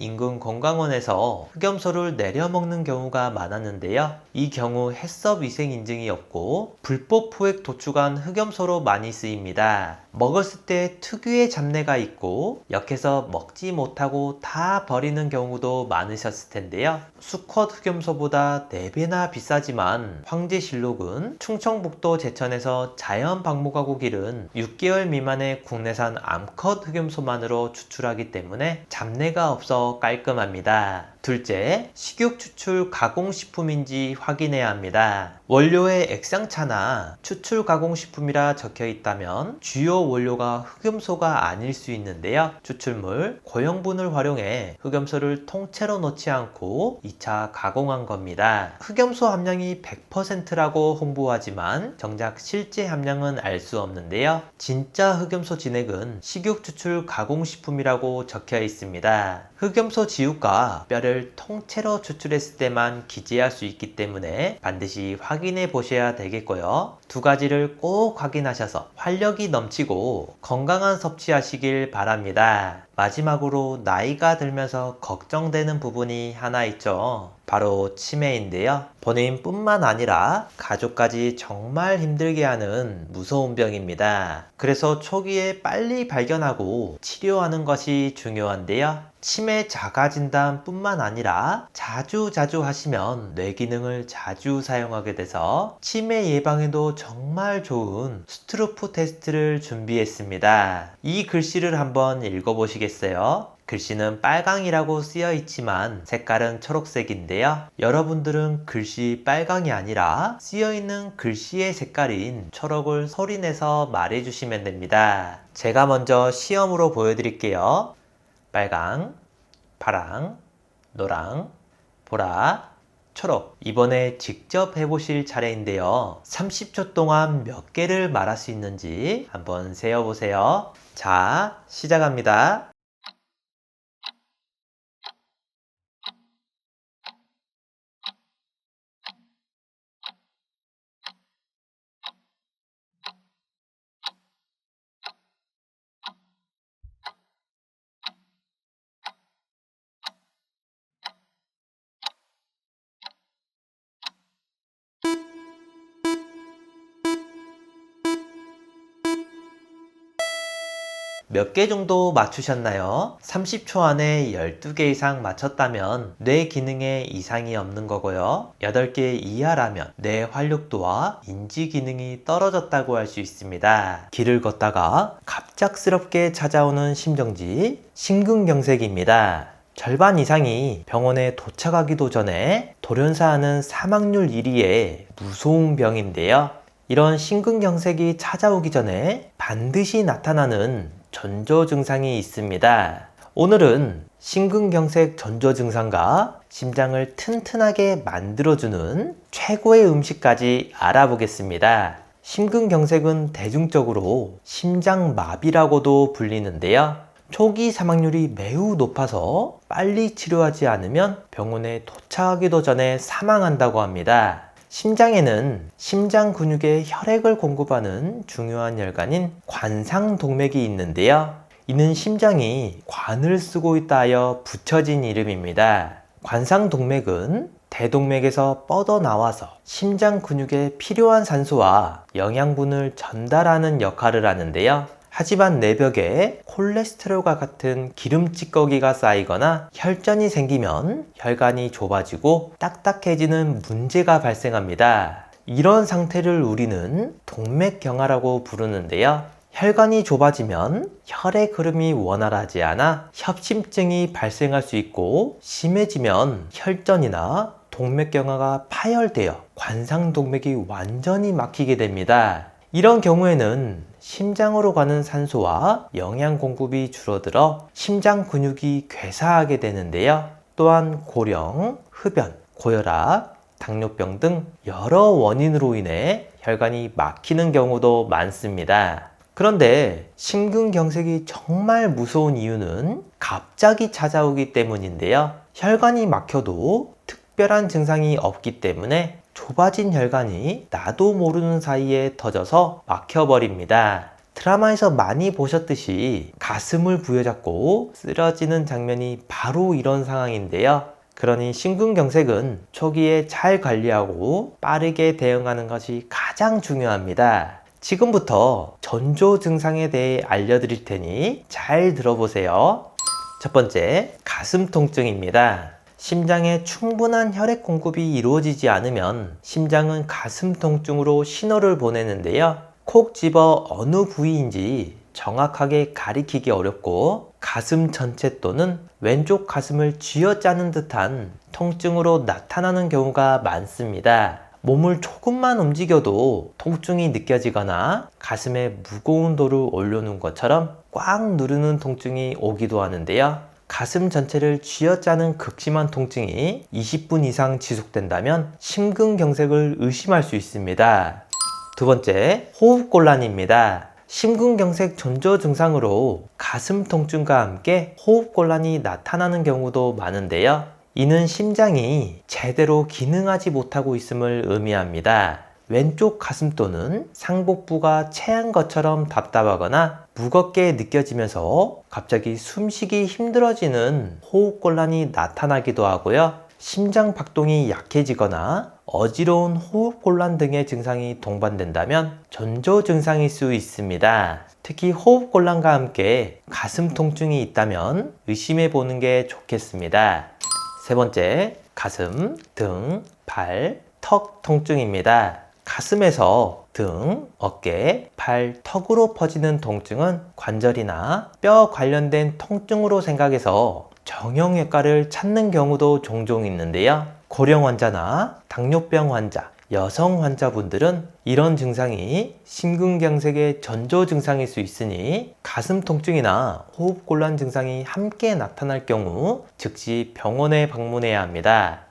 인근 건강원에서 흑염소를 내려먹는 경우가 많았는데요. 이 경우 해썹 위생 인증이 없고 불법 포획 도축한 흑염소로 많이 쓰입니다. 먹었을 때 특유의 잡내가 있고 역해서 먹지 못하고 다 버리는 경우도 많으셨을 텐데요. 수컷 흑염소보다 4배나 비싸지만 황제실록은 충청북도 제천에서 자연 방목하고 기른 6개월 미만의 국내산 암컷 흑염소만으로 추출하기 때문에 잡내가 없어 깔끔합니다. 둘째, 식육 추출 가공식품인지 확인해야 합니다. 원료에 액상차나 추출 가공식품이라 적혀 있다면 주요 원료가 흑염소가 아닐 수 있는데요. 추출물, 고형분을 활용해 흑염소를 통째로 넣지 않고 2차 가공한 겁니다. 흑염소 함량이 100%라고 홍보하지만 정작 실제 함량은 알 수 없는데요. 진짜 흑염소 진액은 식육 추출 가공식품이라고 적혀 있습니다. 흑염소 지육과 뼈를 통째로 추출했을 때만 기재할 수 있기 때문에 반드시 확인해 보셔야 되겠고요. 두 가지를 꼭 확인하셔서 활력이 넘치고 건강한 섭취하시길 바랍니다. 마지막으로 나이가 들면서 걱정되는 부분이 하나 있죠. 바로 치매인데요. 본인뿐만 아니라 가족까지 정말 힘들게 하는 무서운 병입니다. 그래서 초기에 빨리 발견하고 치료하는 것이 중요한데요. 치매 자가 진단뿐만 아니라 자주 하시면 뇌 기능을 자주 사용하게 돼서 치매 예방에도 정말 좋은 스트로프 테스트를 준비했습니다. 이 글씨를 한번 읽어보시겠어요? 글씨는 빨강이라고 쓰여 있지만 색깔은 초록색인데요. 여러분들은 글씨 빨강이 아니라 쓰여 있는 글씨의 색깔인 초록을 소리내서 말해주시면 됩니다. 제가 먼저 시험으로 보여드릴게요. 빨강, 파랑, 노랑, 보라, 초록. 이번에 직접 해보실 차례인데요. 30초 동안 몇 개를 말할 수 있는지 한번 세어보세요. 자, 시작합니다. 몇 개 정도 맞추셨나요? 30초 안에 12개 이상 맞췄다면 뇌 기능에 이상이 없는 거고요. 8개 이하라면 뇌 활력도와 인지 기능이 떨어졌다고 할 수 있습니다. 길을 걷다가 갑작스럽게 찾아오는 심정지, 심근경색입니다. 절반 이상이 병원에 도착하기도 전에 돌연사하는 사망률 1위의 무서운 병인데요. 이런 심근경색이 찾아오기 전에 반드시 나타나는 전조 증상이 있습니다. 오늘은 심근경색 전조 증상과 심장을 튼튼하게 만들어주는 최고의 음식까지 알아보겠습니다. 심근경색은 대중적으로 심장마비라고도 불리는데요. 초기 사망률이 매우 높아서 빨리 치료하지 않으면 병원에 도착하기도 전에 사망한다고 합니다. 심장에는 심장 근육에 혈액을 공급하는 중요한 혈관인 관상동맥이 있는데요. 이는 심장이 관을 쓰고 있다 하여 붙여진 이름입니다. 관상동맥은 대동맥에서 뻗어나와서 심장 근육에 필요한 산소와 영양분을 전달하는 역할을 하는데요. 하지만 내벽에 콜레스테롤과 같은 기름 찌꺼기가 쌓이거나 혈전이 생기면 혈관이 좁아지고 딱딱해지는 문제가 발생합니다. 이런 상태를 우리는 동맥경화라고 부르는데요. 혈관이 좁아지면 혈의 흐름이 원활하지 않아 협심증이 발생할 수 있고, 심해지면 혈전이나 동맥경화가 파열되어 관상동맥이 완전히 막히게 됩니다. 이런 경우에는 심장으로 가는 산소와 영양 공급이 줄어들어 심장 근육이 괴사하게 되는데요. 또한 고령, 흡연, 고혈압, 당뇨병 등 여러 원인으로 인해 혈관이 막히는 경우도 많습니다. 그런데 심근경색이 정말 무서운 이유는 갑자기 찾아오기 때문인데요. 혈관이 막혀도 특별한 증상이 없기 때문에 좁아진 혈관이 나도 모르는 사이에 터져서 막혀버립니다. 드라마에서 많이 보셨듯이 가슴을 부여잡고 쓰러지는 장면이 바로 이런 상황인데요. 그러니 심근경색은 초기에 잘 관리하고 빠르게 대응하는 것이 가장 중요합니다. 지금부터 전조 증상에 대해 알려드릴 테니 잘 들어보세요. 첫 번째, 가슴 통증입니다. 심장에 충분한 혈액 공급이 이루어지지 않으면 심장은 가슴 통증으로 신호를 보내는데요. 콕 집어 어느 부위인지 정확하게 가리키기 어렵고 가슴 전체 또는 왼쪽 가슴을 쥐어짜는 듯한 통증으로 나타나는 경우가 많습니다. 몸을 조금만 움직여도 통증이 느껴지거나 가슴에 무거운 돌을 올려놓은 것처럼 꽉 누르는 통증이 오기도 하는데요. 가슴 전체를 쥐어짜는 극심한 통증이 20분 이상 지속된다면 심근경색을 의심할 수 있습니다. 두 번째, 호흡곤란입니다. 심근경색 전조 증상으로 가슴 통증과 함께 호흡곤란이 나타나는 경우도 많은데요. 이는 심장이 제대로 기능하지 못하고 있음을 의미합니다. 왼쪽 가슴 또는 상복부가 체한 것처럼 답답하거나 무겁게 느껴지면서 갑자기 숨쉬기 힘들어지는 호흡곤란이 나타나기도 하고요. 심장 박동이 약해지거나 어지러운 호흡곤란 등의 증상이 동반된다면 전조 증상일 수 있습니다. 특히 호흡곤란과 함께 가슴 통증이 있다면 의심해 보는 게 좋겠습니다. 세 번째, 가슴, 등, 발, 턱 통증입니다. 가슴에서 등, 어깨, 발, 턱으로 퍼지는 통증은 관절이나 뼈 관련된 통증으로 생각해서 정형외과를 찾는 경우도 종종 있는데요. 고령 환자나 당뇨병 환자, 여성 환자분들은 이런 증상이 심근경색의 전조 증상일 수 있으니 가슴 통증이나 호흡곤란 증상이 함께 나타날 경우 즉시 병원에 방문해야 합니다.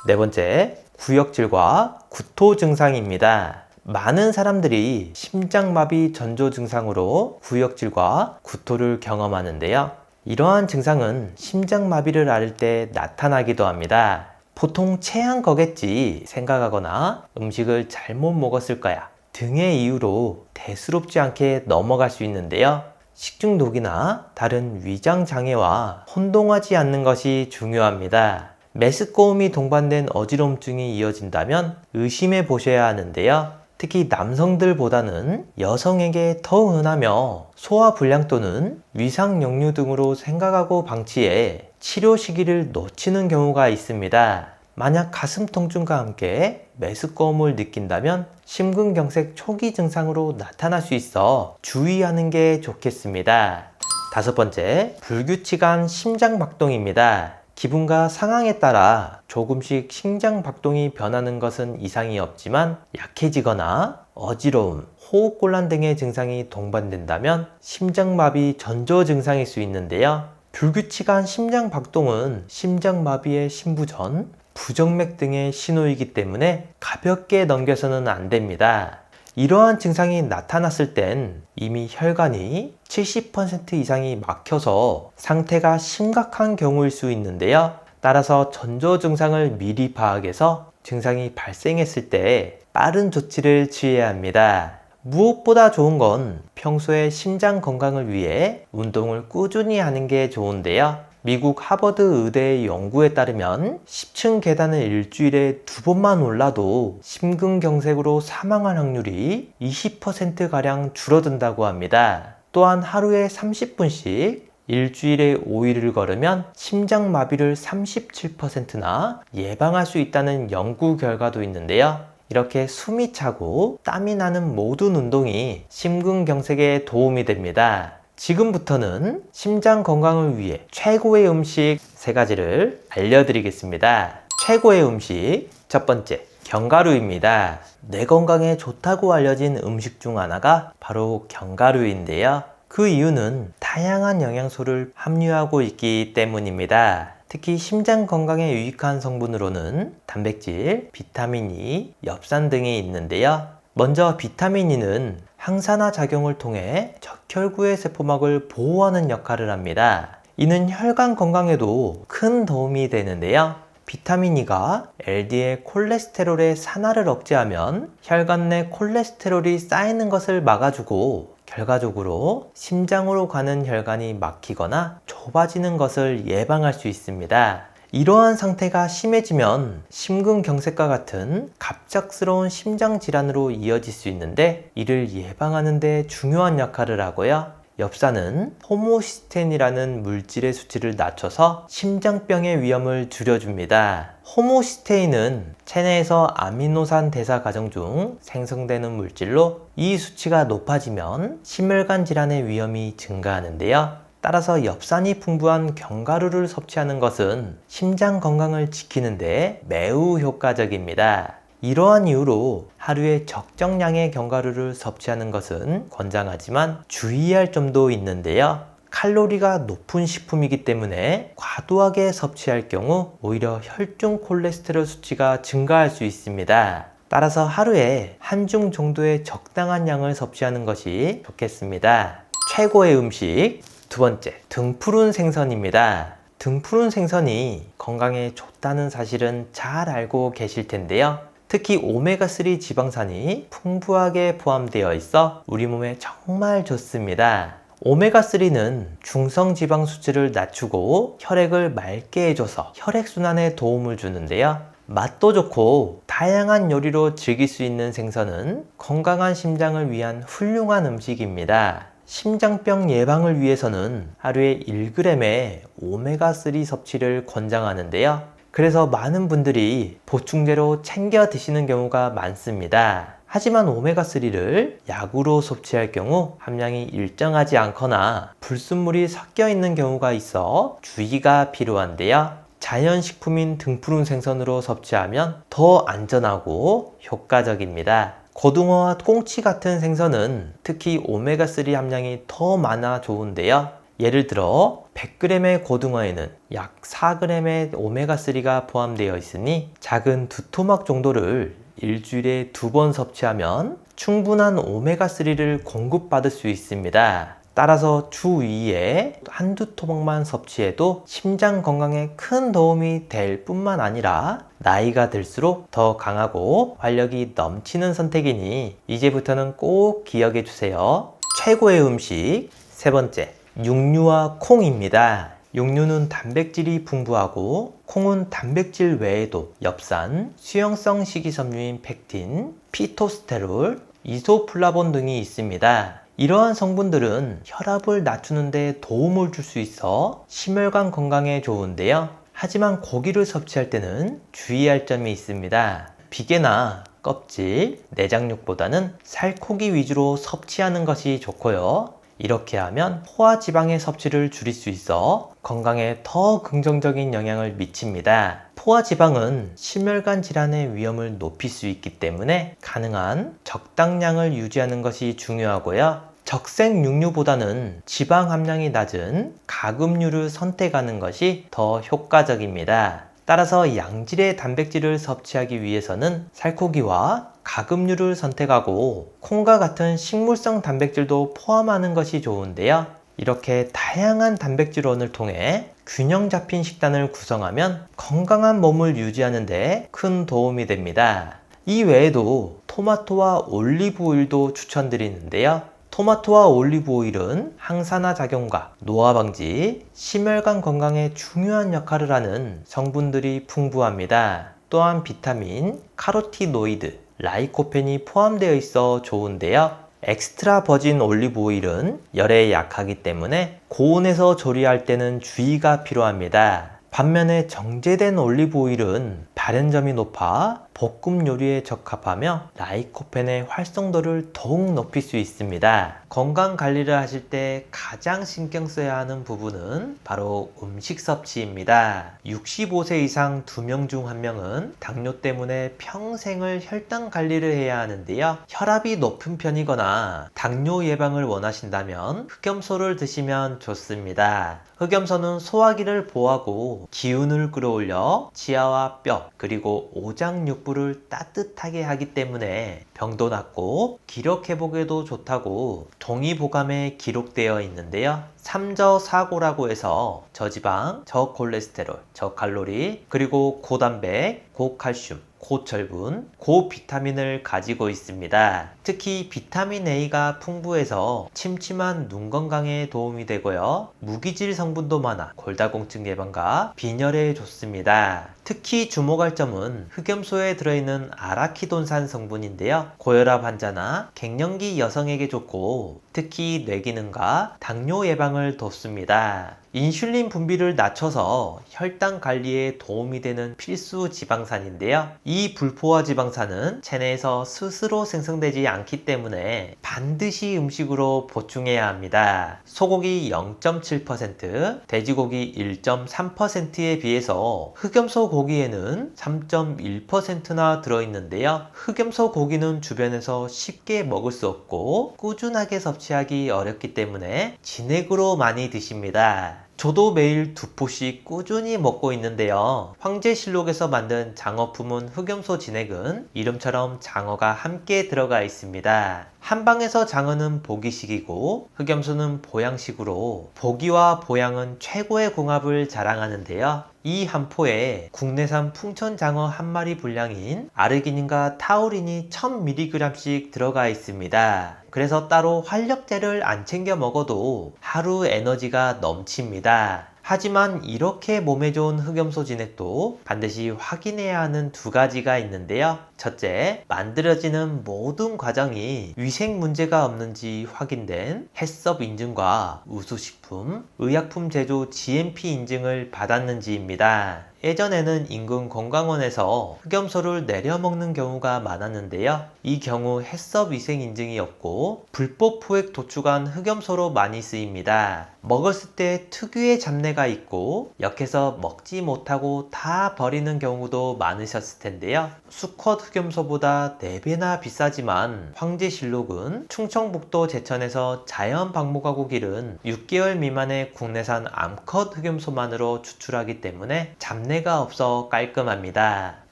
네 번째, 구역질과 구토 증상입니다. 많은 사람들이 심장마비 전조 증상으로 구역질과 구토를 경험하는데요. 이러한 증상은 심장마비를 앓을 때 나타나기도 합니다. 보통 체한 거겠지 생각하거나 음식을 잘못 먹었을 거야 등의 이유로 대수롭지 않게 넘어갈 수 있는데요. 식중독이나 다른 위장 장애와 혼동하지 않는 것이 중요합니다. 메스꺼움이 동반된 어지럼증이 이어진다면 의심해 보셔야 하는데요. 특히 남성들보다는 여성에게 더 흔하며 소화불량 또는 위상역류 등으로 생각하고 방치해 치료 시기를 놓치는 경우가 있습니다. 만약 가슴 통증과 함께 메스꺼움을 느낀다면 심근경색 초기 증상으로 나타날 수 있어 주의하는 게 좋겠습니다. 다섯 번째, 불규칙한 심장박동입니다. 기분과 상황에 따라 조금씩 심장박동이 변하는 것은 이상이 없지만 약해지거나 어지러움, 호흡곤란 등의 증상이 동반된다면 심장마비 전조 증상일 수 있는데요. 불규칙한 심장박동은 심장마비의 신부전, 부정맥 등의 신호이기 때문에 가볍게 넘겨서는 안 됩니다. 이러한 증상이 나타났을 땐 이미 혈관이 70% 이상이 막혀서 상태가 심각한 경우일 수 있는데요. 따라서 전조 증상을 미리 파악해서 증상이 발생했을 때 빠른 조치를 취해야 합니다. 무엇보다 좋은 건 평소에 심장 건강을 위해 운동을 꾸준히 하는 게 좋은데요. 미국 하버드 의대의 연구에 따르면 10층 계단을 일주일에 2번만 올라도 심근경색으로 사망할 확률이 20%가량 줄어든다고 합니다. 또한 하루에 30분씩 일주일에 5일을 걸으면 심장마비를 37%나 예방할 수 있다는 연구 결과도 있는데요. 이렇게 숨이 차고 땀이 나는 모든 운동이 심근경색에 도움이 됩니다. 지금부터는 심장 건강을 위해 최고의 음식 3가지를 알려드리겠습니다. 최고의 음식 첫 번째, 견과류입니다. 뇌 건강에 좋다고 알려진 음식 중 하나가 바로 견과류인데요. 그 이유는 다양한 영양소를 함유하고 있기 때문입니다. 특히 심장 건강에 유익한 성분으로는 단백질, 비타민 E, 엽산 등이 있는데요. 먼저 비타민 E는 항산화 작용을 통해 적혈구의 세포막을 보호하는 역할을 합니다. 이는 혈관 건강에도 큰 도움이 되는데요. 비타민 E가 LDL 콜레스테롤의 산화를 억제하면 혈관 내 콜레스테롤이 쌓이는 것을 막아주고 결과적으로 심장으로 가는 혈관이 막히거나 좁아지는 것을 예방할 수 있습니다. 이러한 상태가 심해지면 심근경색과 같은 갑작스러운 심장 질환으로 이어질 수 있는데 이를 예방하는 데 중요한 역할을 하고요. 엽산은 호모시스테인이라는 물질의 수치를 낮춰서 심장병의 위험을 줄여줍니다. 호모시스테인은 체내에서 아미노산 대사 과정 중 생성되는 물질로 이 수치가 높아지면 심혈관 질환의 위험이 증가하는데요. 따라서 엽산이 풍부한 견과류를 섭취하는 것은 심장 건강을 지키는 데 매우 효과적입니다. 이러한 이유로 하루에 적정량의 견과류를 섭취하는 것은 권장하지만 주의할 점도 있는데요. 칼로리가 높은 식품이기 때문에 과도하게 섭취할 경우 오히려 혈중 콜레스테롤 수치가 증가할 수 있습니다. 따라서 하루에 한 줌 정도의 적당한 양을 섭취하는 것이 좋겠습니다. 최고의 음식 두 번째, 등푸른 생선입니다. 등푸른 생선이 건강에 좋다는 사실은 잘 알고 계실 텐데요. 특히 오메가3 지방산이 풍부하게 포함되어 있어 우리 몸에 정말 좋습니다. 오메가3는 중성지방 수치를 낮추고 혈액을 맑게 해줘서 혈액순환에 도움을 주는데요. 맛도 좋고 다양한 요리로 즐길 수 있는 생선은 건강한 심장을 위한 훌륭한 음식입니다. 심장병 예방을 위해서는 하루에 1g의 오메가3 섭취를 권장하는데요. 그래서 많은 분들이 보충제로 챙겨 드시는 경우가 많습니다. 하지만 오메가3를 약으로 섭취할 경우 함량이 일정하지 않거나 불순물이 섞여 있는 경우가 있어 주의가 필요한데요. 자연식품인 등푸른 생선으로 섭취하면 더 안전하고 효과적입니다. 고등어와 꽁치 같은 생선은 특히 오메가3 함량이 더 많아 좋은데요. 예를 들어 100g의 고등어에는 약 4g의 오메가3가 포함되어 있으니 작은 두 토막 정도를 일주일에 2번 섭취하면 충분한 오메가3를 공급받을 수 있습니다. 따라서 주 2회 한두 토막만 섭취해도 심장 건강에 큰 도움이 될 뿐만 아니라 나이가 들수록 더 강하고 활력이 넘치는 선택이니 이제부터는 꼭 기억해 주세요. 최고의 음식 세 번째, 육류와 콩입니다. 육류는 단백질이 풍부하고 콩은 단백질 외에도 엽산, 수용성 식이섬유인 펙틴, 피토스테롤, 이소플라본 등이 있습니다. 이러한 성분들은 혈압을 낮추는 데 도움을 줄 수 있어 심혈관 건강에 좋은데요. 하지만 고기를 섭취할 때는 주의할 점이 있습니다. 비계나 껍질, 내장육보다는 살코기 위주로 섭취하는 것이 좋고요. 이렇게 하면 포화지방의 섭취를 줄일 수 있어 건강에 더 긍정적인 영향을 미칩니다. 포화지방은 심혈관 질환의 위험을 높일 수 있기 때문에 가능한 적당량을 유지하는 것이 중요하고요. 적색 육류보다는 지방 함량이 낮은 가금류를 선택하는 것이 더 효과적입니다. 따라서 양질의 단백질을 섭취하기 위해서는 살코기와 가금류를 선택하고 콩과 같은 식물성 단백질도 포함하는 것이 좋은데요. 이렇게 다양한 단백질원을 통해 균형 잡힌 식단을 구성하면 건강한 몸을 유지하는 데 큰 도움이 됩니다. 이 외에도 토마토와 올리브 오일도 추천드리는데요. 토마토와 올리브 오일은 항산화 작용과 노화 방지, 심혈관 건강에 중요한 역할을 하는 성분들이 풍부합니다. 또한 비타민, 카로티노이드, 라이코펜이 포함되어 있어 좋은데요. 엑스트라 버진 올리브 오일은 열에 약하기 때문에 고온에서 조리할 때는 주의가 필요합니다. 반면에 정제된 올리브 오일은 발연점이 높아 볶음 요리에 적합하며 라이코펜의 활성도를 더욱 높일 수 있습니다. 건강 관리를 하실 때 가장 신경 써야 하는 부분은 바로 음식 섭취입니다. 65세 이상 2명 중 1명은 당뇨 때문에 평생을 혈당 관리를 해야 하는데요. 혈압이 높은 편이거나 당뇨 예방을 원하신다면 흑염소를 드시면 좋습니다. 흑염소는 소화기를 보호하고 기운을 끌어올려 치아와 뼈 그리고 오장육부를 따뜻하게 하기 때문에 병도 낫고 기력 회복에도 좋다고 동의보감에 기록되어 있는데요. 삼저사고라고 해서 저지방, 저콜레스테롤, 저칼로리, 그리고 고단백, 고칼슘, 고철분, 고비타민을 가지고 있습니다. 특히 비타민 A가 풍부해서 침침한 눈 건강에 도움이 되고요. 무기질 성분도 많아 골다공증 예방과 빈혈에 좋습니다. 특히 주목할 점은 흑염소에 들어있는 아라키돈산 성분인데요. 고혈압 환자나 갱년기 여성에게 좋고 특히 뇌기능과 당뇨 예방을 돕습니다. 인슐린 분비를 낮춰서 혈당 관리에 도움이 되는 필수 지방산인데요. 이 불포화 지방산은 체내에서 스스로 생성되지 않기 때문에 반드시 음식으로 보충해야 합니다. 소고기 0.7%, 돼지고기 1.3%에 비해서 흑염소 고기에는 3.1%나 들어있는데요. 흑염소 고기는 주변에서 쉽게 먹을 수 없고 꾸준하게 섭취하기 어렵기 때문에 진액으로 많이 드십니다. 저도 매일 2포씩 꾸준히 먹고 있는데요. 황제실록에서 만든 장어 품은 흑염소 진액은 이름처럼 장어가 함께 들어가 있습니다. 한방에서 장어는 보기식이고 흑염소는 보양식으로 보기와 보양은 최고의 궁합을 자랑하는데요. 이 한 포에 국내산 풍천장어 한 마리 분량인 아르기닌과 타우린이 1000mg씩 들어가 있습니다. 그래서 따로 활력제를 안 챙겨 먹어도 하루 에너지가 넘칩니다. 하지만 이렇게 몸에 좋은 흑염소 진액도 반드시 확인해야 하는 2가지가 있는데요. 첫째, 만들어지는 모든 과정이 위생 문제가 없는지 확인된 해썹 인증과 우수식품, 의약품 제조 GMP 인증을 받았는지입니다. 예전에는 인근 건강원에서 흑염소를 내려 먹는 경우가 많았는데요. 이 경우 해썹 위생 인증이 없고 불법 포획 도축한 흑염소로 많이 쓰입니다. 먹었을 때 특유의 잡내가 있고 역해서 먹지 못하고 다 버리는 경우도 많으셨을 텐데요. 수컷 흑염소보다 4배나 비싸지만 황제실록은 충청북도 제천에서 자연 방목하고 기른 6개월 미만의 국내산 암컷 흑염소만으로 추출하기 때문에 잡내가 없어 깔끔합니다.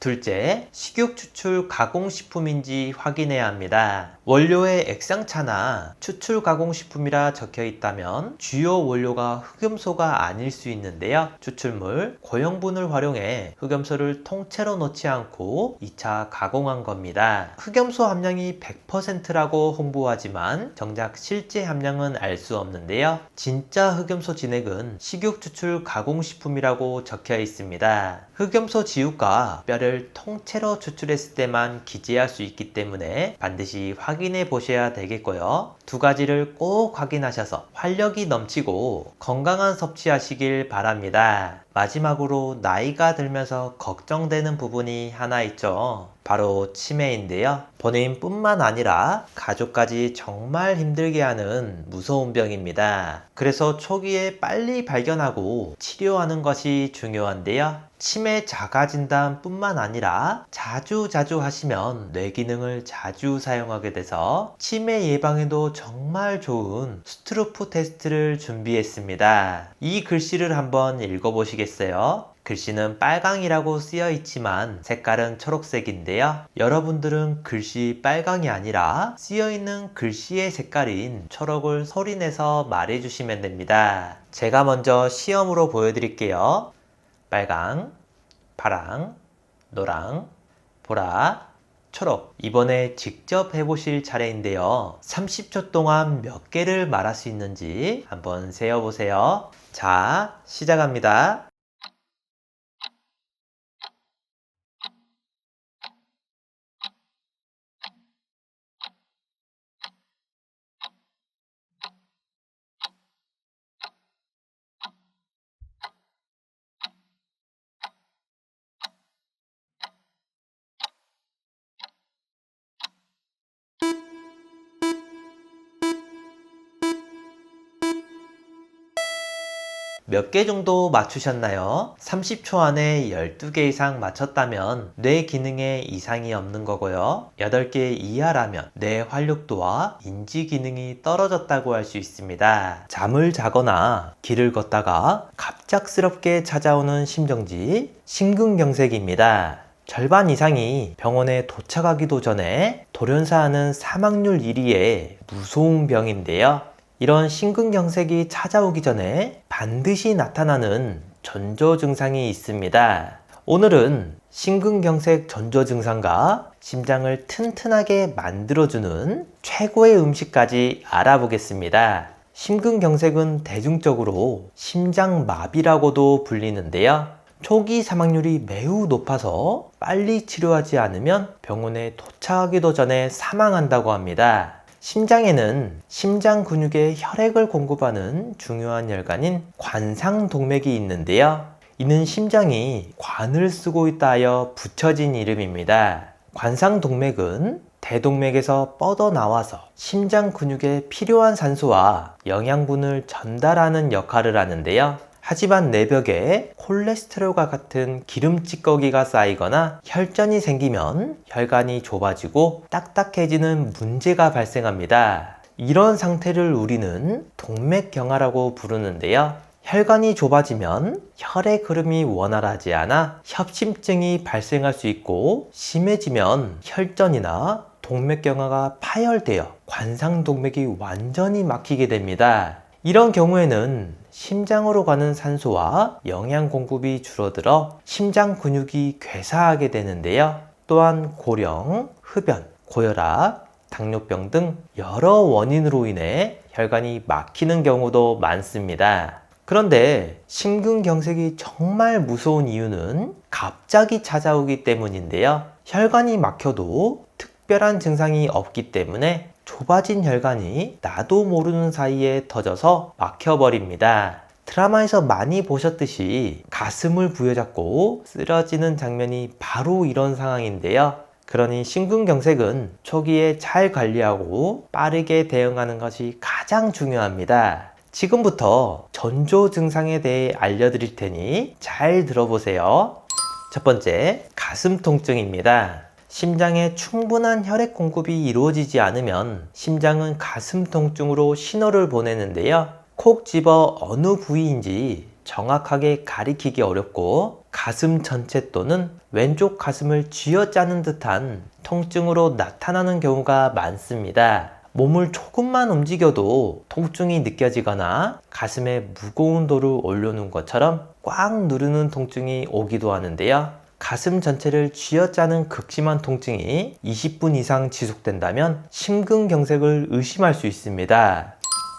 둘째, 식육 추출 가공식품인지 확인해야 합니다. 원료에 액상차나 추출 가공식품이라 적혀 있다면 주요 원료가 흑염소가 아닐 수 있는데요. 추출물, 고형분을 활용해 흑염소를 통째로 넣지 않고 2차 가공한 겁니다. 흑염소 함량이 100%라고 홍보하지만 정작 실제 함량은 알 수 없는데요. 진짜 흑염소 진액은 식육 추출 가공식품이라고 적혀 있습니다. 흑염소 지육과 뼈를 통째로 추출했을 때만 기재할 수 있기 때문에 반드시 확인해 보셔야 되겠고요. 2가지를 꼭 확인하셔서 활력이 넘치고 건강한 섭취하시길 바랍니다. 마지막으로 나이가 들면서 걱정되는 부분이 하나 있죠. 바로 치매인데요. 본인뿐만 아니라 가족까지 정말 힘들게 하는 무서운 병입니다. 그래서 초기에 빨리 발견하고 치료하는 것이 중요한데요. 치매 자가진단 뿐만 아니라 자주 하시면 뇌기능을 자주 사용하게 돼서 치매 예방에도 정말 좋은 스트로프 테스트를 준비했습니다. 이 글씨를 한번 읽어보시겠어요? 글씨는 빨강이라고 쓰여 있지만 색깔은 초록색인데요. 여러분들은 글씨 빨강이 아니라 쓰여 있는 글씨의 색깔인 초록을 소리내서 말해주시면 됩니다. 제가 먼저 시험으로 보여드릴게요. 빨강, 파랑, 노랑, 보라, 초록. 이번에 직접 해보실 차례인데요. 30초 동안 몇 개를 말할 수 있는지 한번 세어보세요. 자, 시작합니다. 몇 개 정도 맞추셨나요? 30초 안에 12개 이상 맞췄다면 뇌 기능에 이상이 없는 거고요. 8개 이하라면 뇌 활력도와 인지 기능이 떨어졌다고 할 수 있습니다. 잠을 자거나 길을 걷다가 갑작스럽게 찾아오는 심정지, 심근경색입니다. 절반 이상이 병원에 도착하기도 전에 돌연사하는 사망률 1위의 무서운 병인데요. 이런 심근경색이 찾아오기 전에 반드시 나타나는 전조 증상이 있습니다. 오늘은 심근경색 전조 증상과 심장을 튼튼하게 만들어주는 최고의 음식까지 알아보겠습니다. 심근경색은 대중적으로 심장마비라고도 불리는데요. 초기 사망률이 매우 높아서 빨리 치료하지 않으면 병원에 도착하기도 전에 사망한다고 합니다. 심장에는 심장 근육에 혈액을 공급하는 중요한 혈관인 관상동맥이 있는데요. 이는 심장이 관을 쓰고 있다 하여 붙여진 이름입니다. 관상동맥은 대동맥에서 뻗어나와서 심장 근육에 필요한 산소와 영양분을 전달하는 역할을 하는데요. 하지만 내벽에 콜레스테롤과 같은 기름 찌꺼기가 쌓이거나 혈전이 생기면 혈관이 좁아지고 딱딱해지는 문제가 발생합니다. 이런 상태를 우리는 동맥경화라고 부르는데요. 혈관이 좁아지면 혈의 흐름이 원활하지 않아 협심증이 발생할 수 있고, 심해지면 혈전이나 동맥경화가 파열되어 관상동맥이 완전히 막히게 됩니다. 이런 경우에는 심장으로 가는 산소와 영양 공급이 줄어들어 심장 근육이 괴사하게 되는데요. 또한 고령, 흡연, 고혈압, 당뇨병 등 여러 원인으로 인해 혈관이 막히는 경우도 많습니다. 그런데 심근경색이 정말 무서운 이유는 갑자기 찾아오기 때문인데요. 혈관이 막혀도 특별한 증상이 없기 때문에 좁아진 혈관이 나도 모르는 사이에 터져서 막혀버립니다. 드라마에서 많이 보셨듯이 가슴을 부여잡고 쓰러지는 장면이 바로 이런 상황인데요. 그러니 심근경색은 초기에 잘 관리하고 빠르게 대응하는 것이 가장 중요합니다. 지금부터 전조 증상에 대해 알려드릴 테니 잘 들어보세요. 첫 번째, 가슴 통증입니다. 심장에 충분한 혈액 공급이 이루어지지 않으면 심장은 가슴 통증으로 신호를 보내는데요. 콕 집어 어느 부위인지 정확하게 가리키기 어렵고, 가슴 전체 또는 왼쪽 가슴을 쥐어짜는 듯한 통증으로 나타나는 경우가 많습니다. 몸을 조금만 움직여도 통증이 느껴지거나 가슴에 무거운 돌을 올려놓은 것처럼 꽉 누르는 통증이 오기도 하는데요. 가슴 전체를 쥐어짜는 극심한 통증이 20분 이상 지속된다면 심근경색을 의심할 수 있습니다.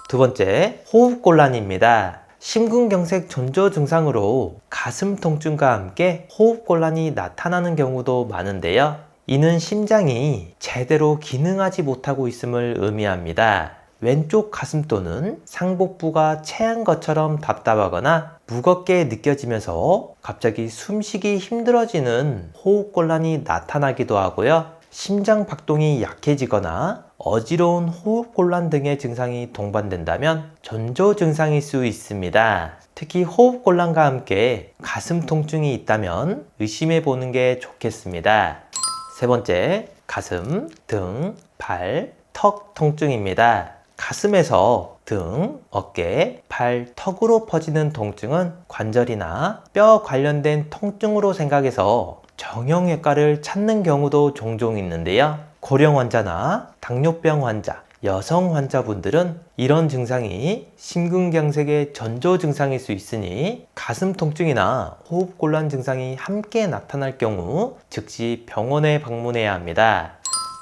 두 번째, 호흡곤란입니다. 심근경색 전조 증상으로 가슴 통증과 함께 호흡곤란이 나타나는 경우도 많은데요. 이는 심장이 제대로 기능하지 못하고 있음을 의미합니다. 왼쪽 가슴도는 상복부가 체한 것처럼 답답하거나 무겁게 느껴지면서 갑자기 숨쉬기 힘들어지는 호흡곤란이 나타나기도 하고요. 심장 박동이 약해지거나 어지러운 호흡곤란 등의 증상이 동반된다면 전조 증상일 수 있습니다. 특히 호흡곤란과 함께 가슴 통증이 있다면 의심해 보는 게 좋겠습니다. 세 번째, 가슴, 등, 발, 턱 통증입니다. 가슴에서 등, 어깨, 발, 턱으로 퍼지는 통증은 관절이나 뼈 관련된 통증으로 생각해서 정형외과를 찾는 경우도 종종 있는데요. 고령 환자나 당뇨병 환자, 여성 환자분들은 이런 증상이 심근경색의 전조 증상일 수 있으니 가슴 통증이나 호흡곤란 증상이 함께 나타날 경우 즉시 병원에 방문해야 합니다.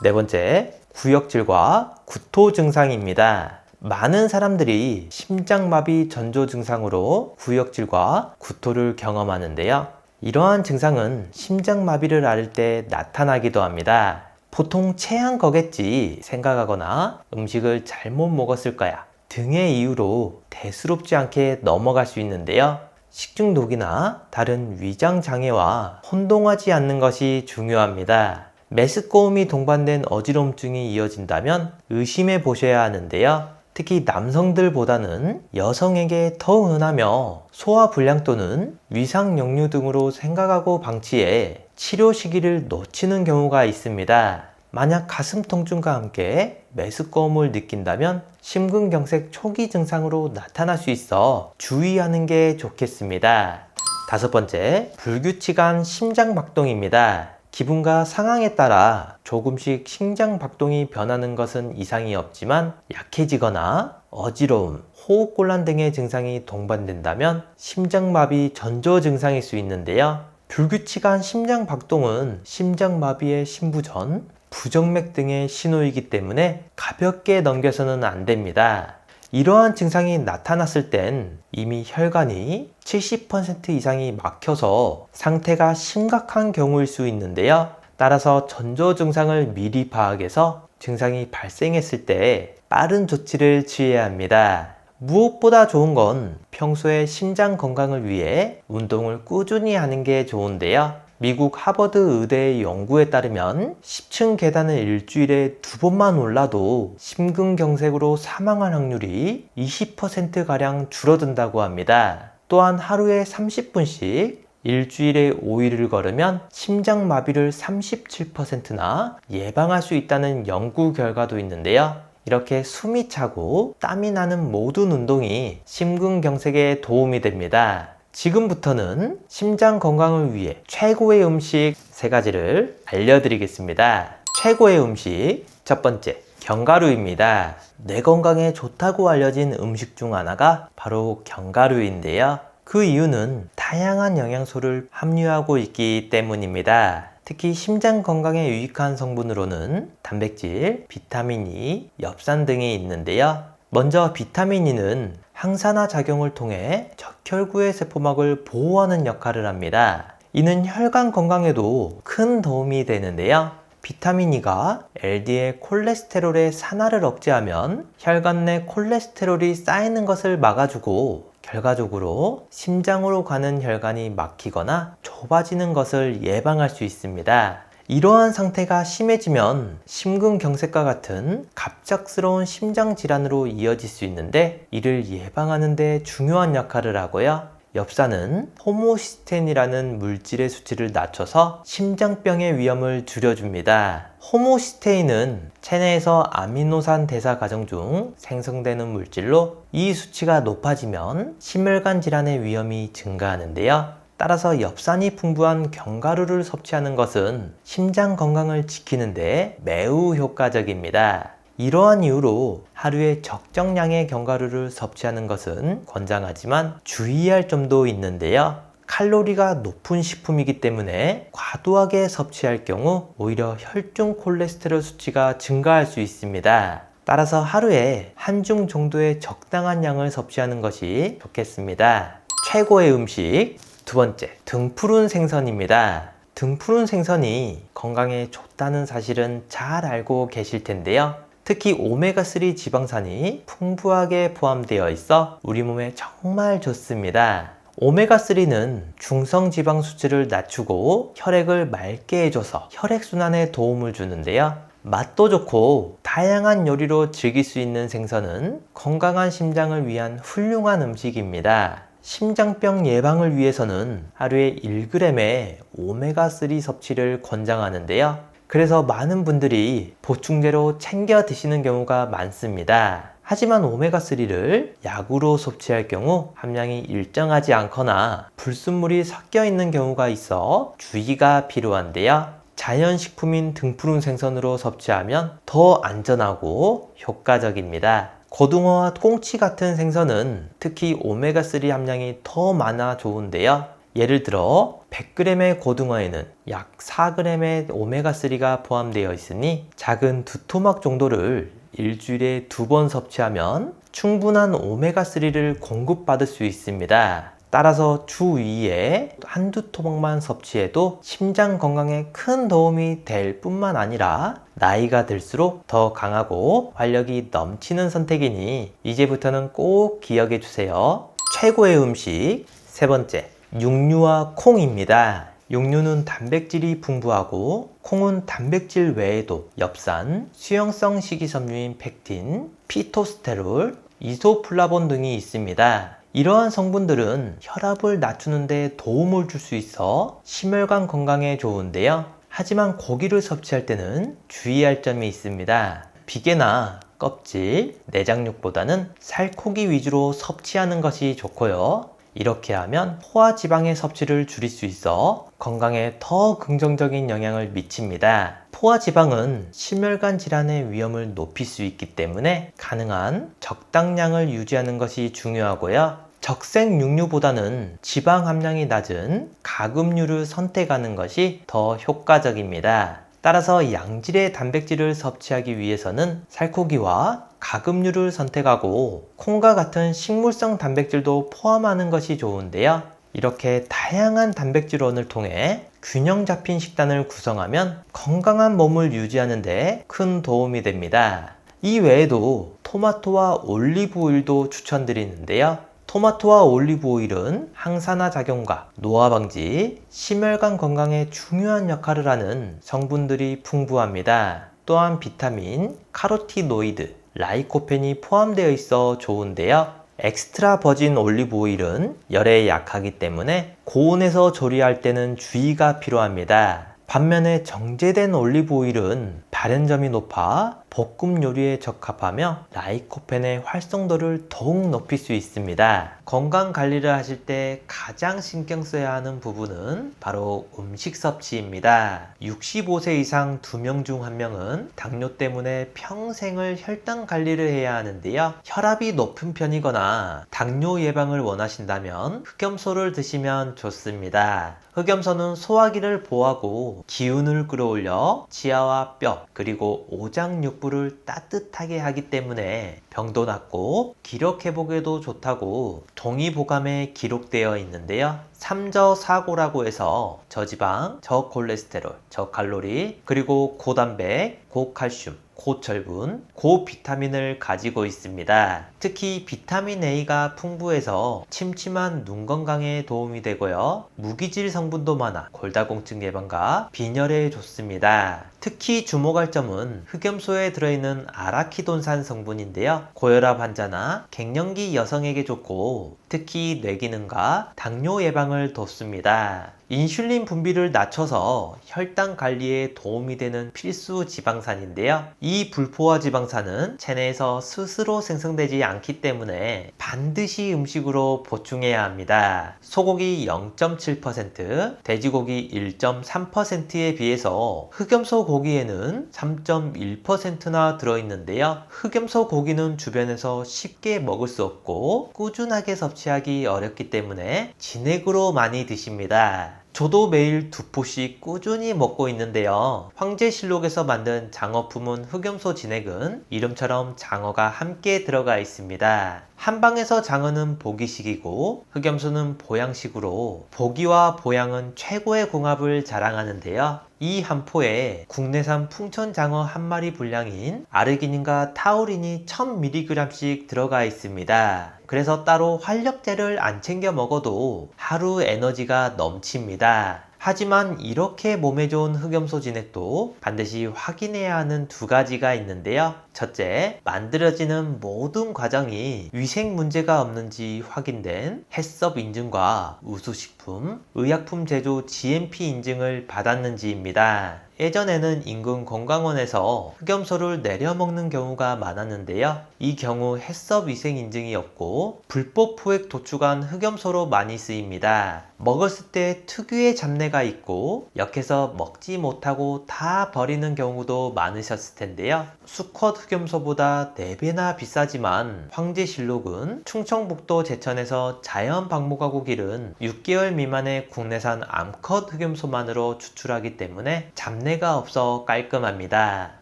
네 번째, 구역질과 구토 증상입니다. 많은 사람들이 심장마비 전조 증상으로 구역질과 구토를 경험하는데요. 이러한 증상은 심장마비를 앓을 때 나타나기도 합니다. 보통 체한 거겠지 생각하거나 음식을 잘못 먹었을 거야 등의 이유로 대수롭지 않게 넘어갈 수 있는데요. 식중독이나 다른 위장 장애와 혼동하지 않는 것이 중요합니다. 메스꺼움이 동반된 어지럼증이 이어진다면 의심해 보셔야 하는데요. 특히 남성들보다는 여성에게 더 흔하며 소화불량 또는 위상역류 등으로 생각하고 방치해 치료 시기를 놓치는 경우가 있습니다. 만약 가슴 통증과 함께 메스꺼움을 느낀다면 심근경색 초기 증상으로 나타날 수 있어 주의하는 게 좋겠습니다. 다섯 번째, 불규칙한 심장박동입니다. 기분과 상황에 따라 조금씩 심장박동이 변하는 것은 이상이 없지만 약해지거나 어지러움, 호흡곤란 등의 증상이 동반된다면 심장마비 전조 증상일 수 있는데요. 불규칙한 심장박동은 심장마비의 신부전, 부정맥 등의 신호이기 때문에 가볍게 넘겨서는 안 됩니다. 이러한 증상이 나타났을 땐 이미 혈관이 70% 이상이 막혀서 상태가 심각한 경우일 수 있는데요. 따라서 전조 증상을 미리 파악해서 증상이 발생했을 때 빠른 조치를 취해야 합니다. 무엇보다 좋은 건 평소에 심장 건강을 위해 운동을 꾸준히 하는 게 좋은데요. 미국 하버드 의대의 연구에 따르면 10층 계단을 일주일에 2번만 올라도 심근경색으로 사망할 확률이 20%가량 줄어든다고 합니다. 또한 하루에 30분씩 일주일에 5일을 걸으면 심장마비를 37%나 예방할 수 있다는 연구 결과도 있는데요. 이렇게 숨이 차고 땀이 나는 모든 운동이 심근경색에 도움이 됩니다. 지금부터는 심장 건강을 위해 최고의 음식 3가지를 알려드리겠습니다. 최고의 음식 첫 번째, 견과류입니다. 뇌 건강에 좋다고 알려진 음식 중 하나가 바로 견과류인데요. 그 이유는 다양한 영양소를 함유하고 있기 때문입니다. 특히 심장 건강에 유익한 성분으로는 단백질, 비타민 E, 엽산 등이 있는데요. 먼저 비타민 E는 항산화 작용을 통해 적혈구의 세포막을 보호하는 역할을 합니다. 이는 혈관 건강에도 큰 도움이 되는데요. 비타민 E가 LDL 콜레스테롤의 산화를 억제하면 혈관 내 콜레스테롤이 쌓이는 것을 막아주고 결과적으로 심장으로 가는 혈관이 막히거나 좁아지는 것을 예방할 수 있습니다. 이러한 상태가 심해지면 심근경색과 같은 갑작스러운 심장질환으로 이어질 수 있는데 이를 예방하는 데 중요한 역할을 하고요. 엽산은 호모시스테인이라는 물질의 수치를 낮춰서 심장병의 위험을 줄여줍니다. 호모시스테인은 체내에서 아미노산 대사 과정 중 생성되는 물질로 이 수치가 높아지면 심혈관 질환의 위험이 증가하는데요. 따라서 엽산이 풍부한 견과류를 섭취하는 것은 심장 건강을 지키는 데 매우 효과적입니다. 이러한 이유로 하루에 적정량의 견과류를 섭취하는 것은 권장하지만 주의할 점도 있는데요. 칼로리가 높은 식품이기 때문에 과도하게 섭취할 경우 오히려 혈중 콜레스테롤 수치가 증가할 수 있습니다. 따라서 하루에 한 줌 정도의 적당한 양을 섭취하는 것이 좋겠습니다. 최고의 음식 두 번째, 등푸른 생선입니다. 등푸른 생선이 건강에 좋다는 사실은 잘 알고 계실 텐데요. 특히 오메가3 지방산이 풍부하게 포함되어 있어 우리 몸에 정말 좋습니다. 오메가3는 중성지방 수치를 낮추고 혈액을 맑게 해줘서 혈액순환에 도움을 주는데요. 맛도 좋고 다양한 요리로 즐길 수 있는 생선은 건강한 심장을 위한 훌륭한 음식입니다. 심장병 예방을 위해서는 하루에 1g의 오메가3 섭취를 권장하는데요. 그래서 많은 분들이 보충제로 챙겨 드시는 경우가 많습니다. 하지만 오메가3를 약으로 섭취할 경우 함량이 일정하지 않거나 불순물이 섞여 있는 경우가 있어 주의가 필요한데요. 자연식품인 등푸른 생선으로 섭취하면 더 안전하고 효과적입니다. 고등어와 꽁치 같은 생선은 특히 오메가3 함량이 더 많아 좋은데요. 예를 들어 100g의 고등어에는 약 4g의 오메가3가 포함되어 있으니 작은 두 토막 정도를 일주일에 2번 섭취하면 충분한 오메가3를 공급받을 수 있습니다. 따라서 주 2회 한두 토막만 섭취해도 심장 건강에 큰 도움이 될 뿐만 아니라 나이가 들수록 더 강하고 활력이 넘치는 선택이니 이제부터는 꼭 기억해 주세요. 최고의 음식 세 번째, 육류와 콩입니다. 육류는 단백질이 풍부하고 콩은 단백질 외에도 엽산, 수용성 식이섬유인 펙틴, 피토스테롤, 이소플라본 등이 있습니다. 이러한 성분들은 혈압을 낮추는 데 도움을 줄 수 있어 심혈관 건강에 좋은데요. 하지만 고기를 섭취할 때는 주의할 점이 있습니다. 비계나 껍질, 내장육보다는 살코기 위주로 섭취하는 것이 좋고요. 이렇게 하면 포화지방의 섭취를 줄일 수 있어 건강에 더 긍정적인 영향을 미칩니다. 포화지방은 심혈관 질환의 위험을 높일 수 있기 때문에 가능한 적당량을 유지하는 것이 중요하고요. 적색 육류보다는 지방 함량이 낮은 가금류를 선택하는 것이 더 효과적입니다. 따라서 양질의 단백질을 섭취하기 위해서는 살코기와 가금류를 선택하고 콩과 같은 식물성 단백질도 포함하는 것이 좋은데요. 이렇게 다양한 단백질원을 통해 균형 잡힌 식단을 구성하면 건강한 몸을 유지하는 데 큰 도움이 됩니다. 이 외에도 토마토와 올리브 오일도 추천드리는데요. 토마토와 올리브 오일은 항산화 작용과 노화 방지, 심혈관 건강에 중요한 역할을 하는 성분들이 풍부합니다. 또한 비타민, 카로티노이드, 라이코펜이 포함되어 있어 좋은데요. 엑스트라 버진 올리브 오일은 열에 약하기 때문에 고온에서 조리할 때는 주의가 필요합니다. 반면에 정제된 올리브 오일은 발연점이 높아 볶음 요리에 적합하며 라이코펜의 활성도를 더욱 높일 수 있습니다. 건강 관리를 하실 때 가장 신경 써야 하는 부분은 바로 음식 섭취입니다. 65세 이상 2명 중 1명은 당뇨 때문에 평생을 혈당 관리를 해야 하는데요. 혈압이 높은 편이거나 당뇨 예방을 원하신다면 흑염소를 드시면 좋습니다. 흑염소는 소화기를 보호하고 기운을 끌어올려 치아와 뼈 그리고 오장육부를 따뜻하게 하기 때문에 병도 낫고 기력 회복에도 좋다고 동의보감에 기록되어 있는데요. 삼저사고라고 해서 저지방, 저콜레스테롤, 저칼로리, 그리고 고단백, 고칼슘, 고철분, 고비타민을 가지고 있습니다. 특히 비타민 A가 풍부해서 침침한 눈 건강에 도움이 되고요. 무기질 성분도 많아 골다공증 예방과 빈혈에 좋습니다. 특히 주목할 점은 흑염소에 들어있는 아라키돈산 성분인데요. 고혈압 환자나 갱년기 여성에게 좋고 특히 뇌기능과 당뇨 예방을 돕습니다. 인슐린 분비를 낮춰서 혈당 관리에 도움이 되는 필수 지방산인데요. 이 불포화 지방산은 체내에서 스스로 생성되지 않기 때문에 반드시 음식으로 보충해야 합니다. 소고기 0.7%, 돼지고기 1.3%에 비해서 흑염소 고기에는 3.1%나 들어있는데요. 흑염소 고기는 주변에서 쉽게 먹을 수 없고 꾸준하게 섭취하기 어렵기 때문에 진액으로 많이 드십니다. 저도 매일 2포씩 꾸준히 먹고 있는데요. 황제실록에서 만든 장어 품은 흑염소 진액은 이름처럼 장어가 함께 들어가 있습니다. 한방에서 장어는 보기식이고 흑염소는 보양식으로 보기와 보양은 최고의 궁합을 자랑하는데요. 이 한 포에 국내산 풍천장어 한 마리 분량인 아르기닌과 타우린이 1000mg씩 들어가 있습니다. 그래서 따로 활력제를 안 챙겨 먹어도 하루 에너지가 넘칩니다. 하지만 이렇게 몸에 좋은 흑염소 진액도 반드시 확인해야 하는 2가지가 있는데요. 첫째, 만들어지는 모든 과정이 위생 문제가 없는지 확인된 해썹 인증과 우수식품, 의약품 제조 GMP 인증을 받았는지입니다. 예전에는 인근 건강원에서 흑염소를 내려먹는 경우가 많았는데요. 이 경우 해썹 위생 인증이 없고 불법 포획 도축한 흑염소로 많이 쓰입니다. 먹었을 때 특유의 잡내가 있고 역해서 먹지 못하고 다 버리는 경우도 많으셨을 텐데요. 수컷 흑염소보다 4배나 비싸지만 황제실록은 충청북도 제천에서 자연 방목하고 기른 6개월 미만의 국내산 암컷 흑염소만으로 추출하기 때문에 잡내가 없어 깔끔합니다.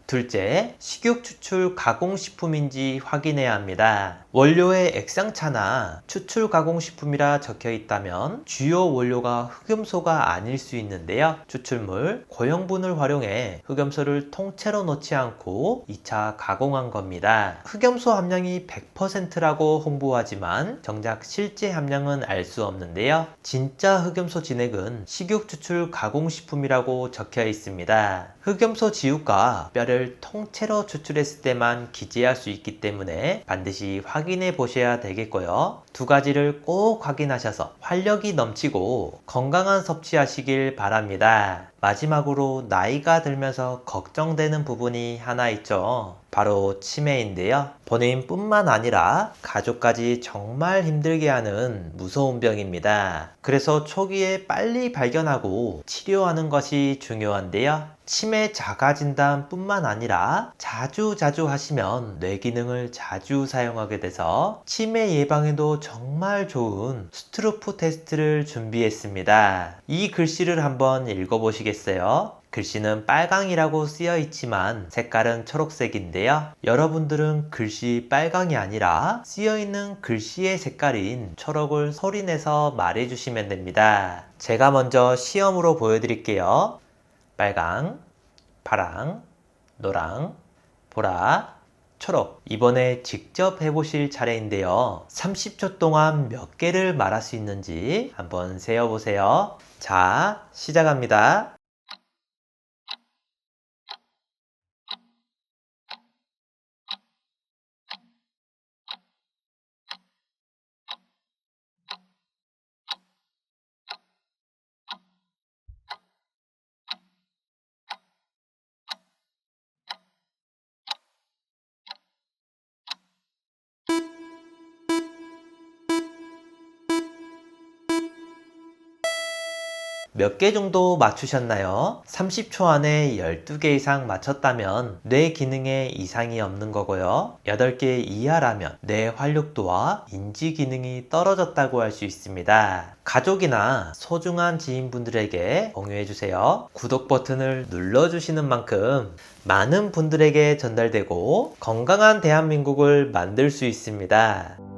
둘째, 식욕 추출 가공식품인지 확인해야 합니다. 원료에 액상차나 추출 가공식품이라 적혀 있다면 주요 원료가 흑염소가 아닐 수 있는데요. 추출물, 고형분을 활용해 흑염소를 통째로 넣지 않고 2차 가공한 겁니다. 흑염소 함량이 100%라고 홍보하지만 정작 실제 함량은 알 수 없는데요. 진짜 흑염소 진액은 식욕 추출 가공식품이라고 적혀 있습니다. 흑염소 지육과 뼈를 통째로 추출했을 때만 기재할 수 있기 때문에 반드시 확인해 보셔야 되겠고요. 두 가지를 꼭 확인하셔서 활력이 넘치고 건강한 섭취하시길 바랍니다. 마지막으로 나이가 들면서 걱정되는 부분이 하나 있죠. 바로 치매인데요. 본인뿐만 아니라 가족까지 정말 힘들게 하는 무서운 병입니다. 그래서 초기에 빨리 발견하고 치료하는 것이 중요한데요. 치매 자가 진단뿐만 아니라 자주 하시면 뇌 기능을 자주 사용하게 돼서 치매 예방에도 정말 좋은 스트로프 테스트를 준비했습니다. 이 글씨를 한번 읽어보시겠어요? 글씨는 빨강이라고 쓰여 있지만 색깔은 초록색인데요. 여러분들은 글씨 빨강이 아니라 쓰여 있는 글씨의 색깔인 초록을 소리내서 말해주시면 됩니다. 제가 먼저 시험으로 보여드릴게요. 빨강, 파랑, 노랑, 보라, 초록. 이번에 직접 해보실 차례인데요. 30초 동안 몇 개를 말할 수 있는지 한번 세어보세요. 자, 시작합니다. 몇 개 정도 맞추셨나요? 30초 안에 12개 이상 맞췄다면 뇌 기능에 이상이 없는 거고요. 8개 이하라면 뇌 활력도와 인지 기능이 떨어졌다고 할 수 있습니다. 가족이나 소중한 지인분들에게 공유해주세요. 구독 버튼을 눌러주시는 만큼 많은 분들에게 전달되고 건강한 대한민국을 만들 수 있습니다.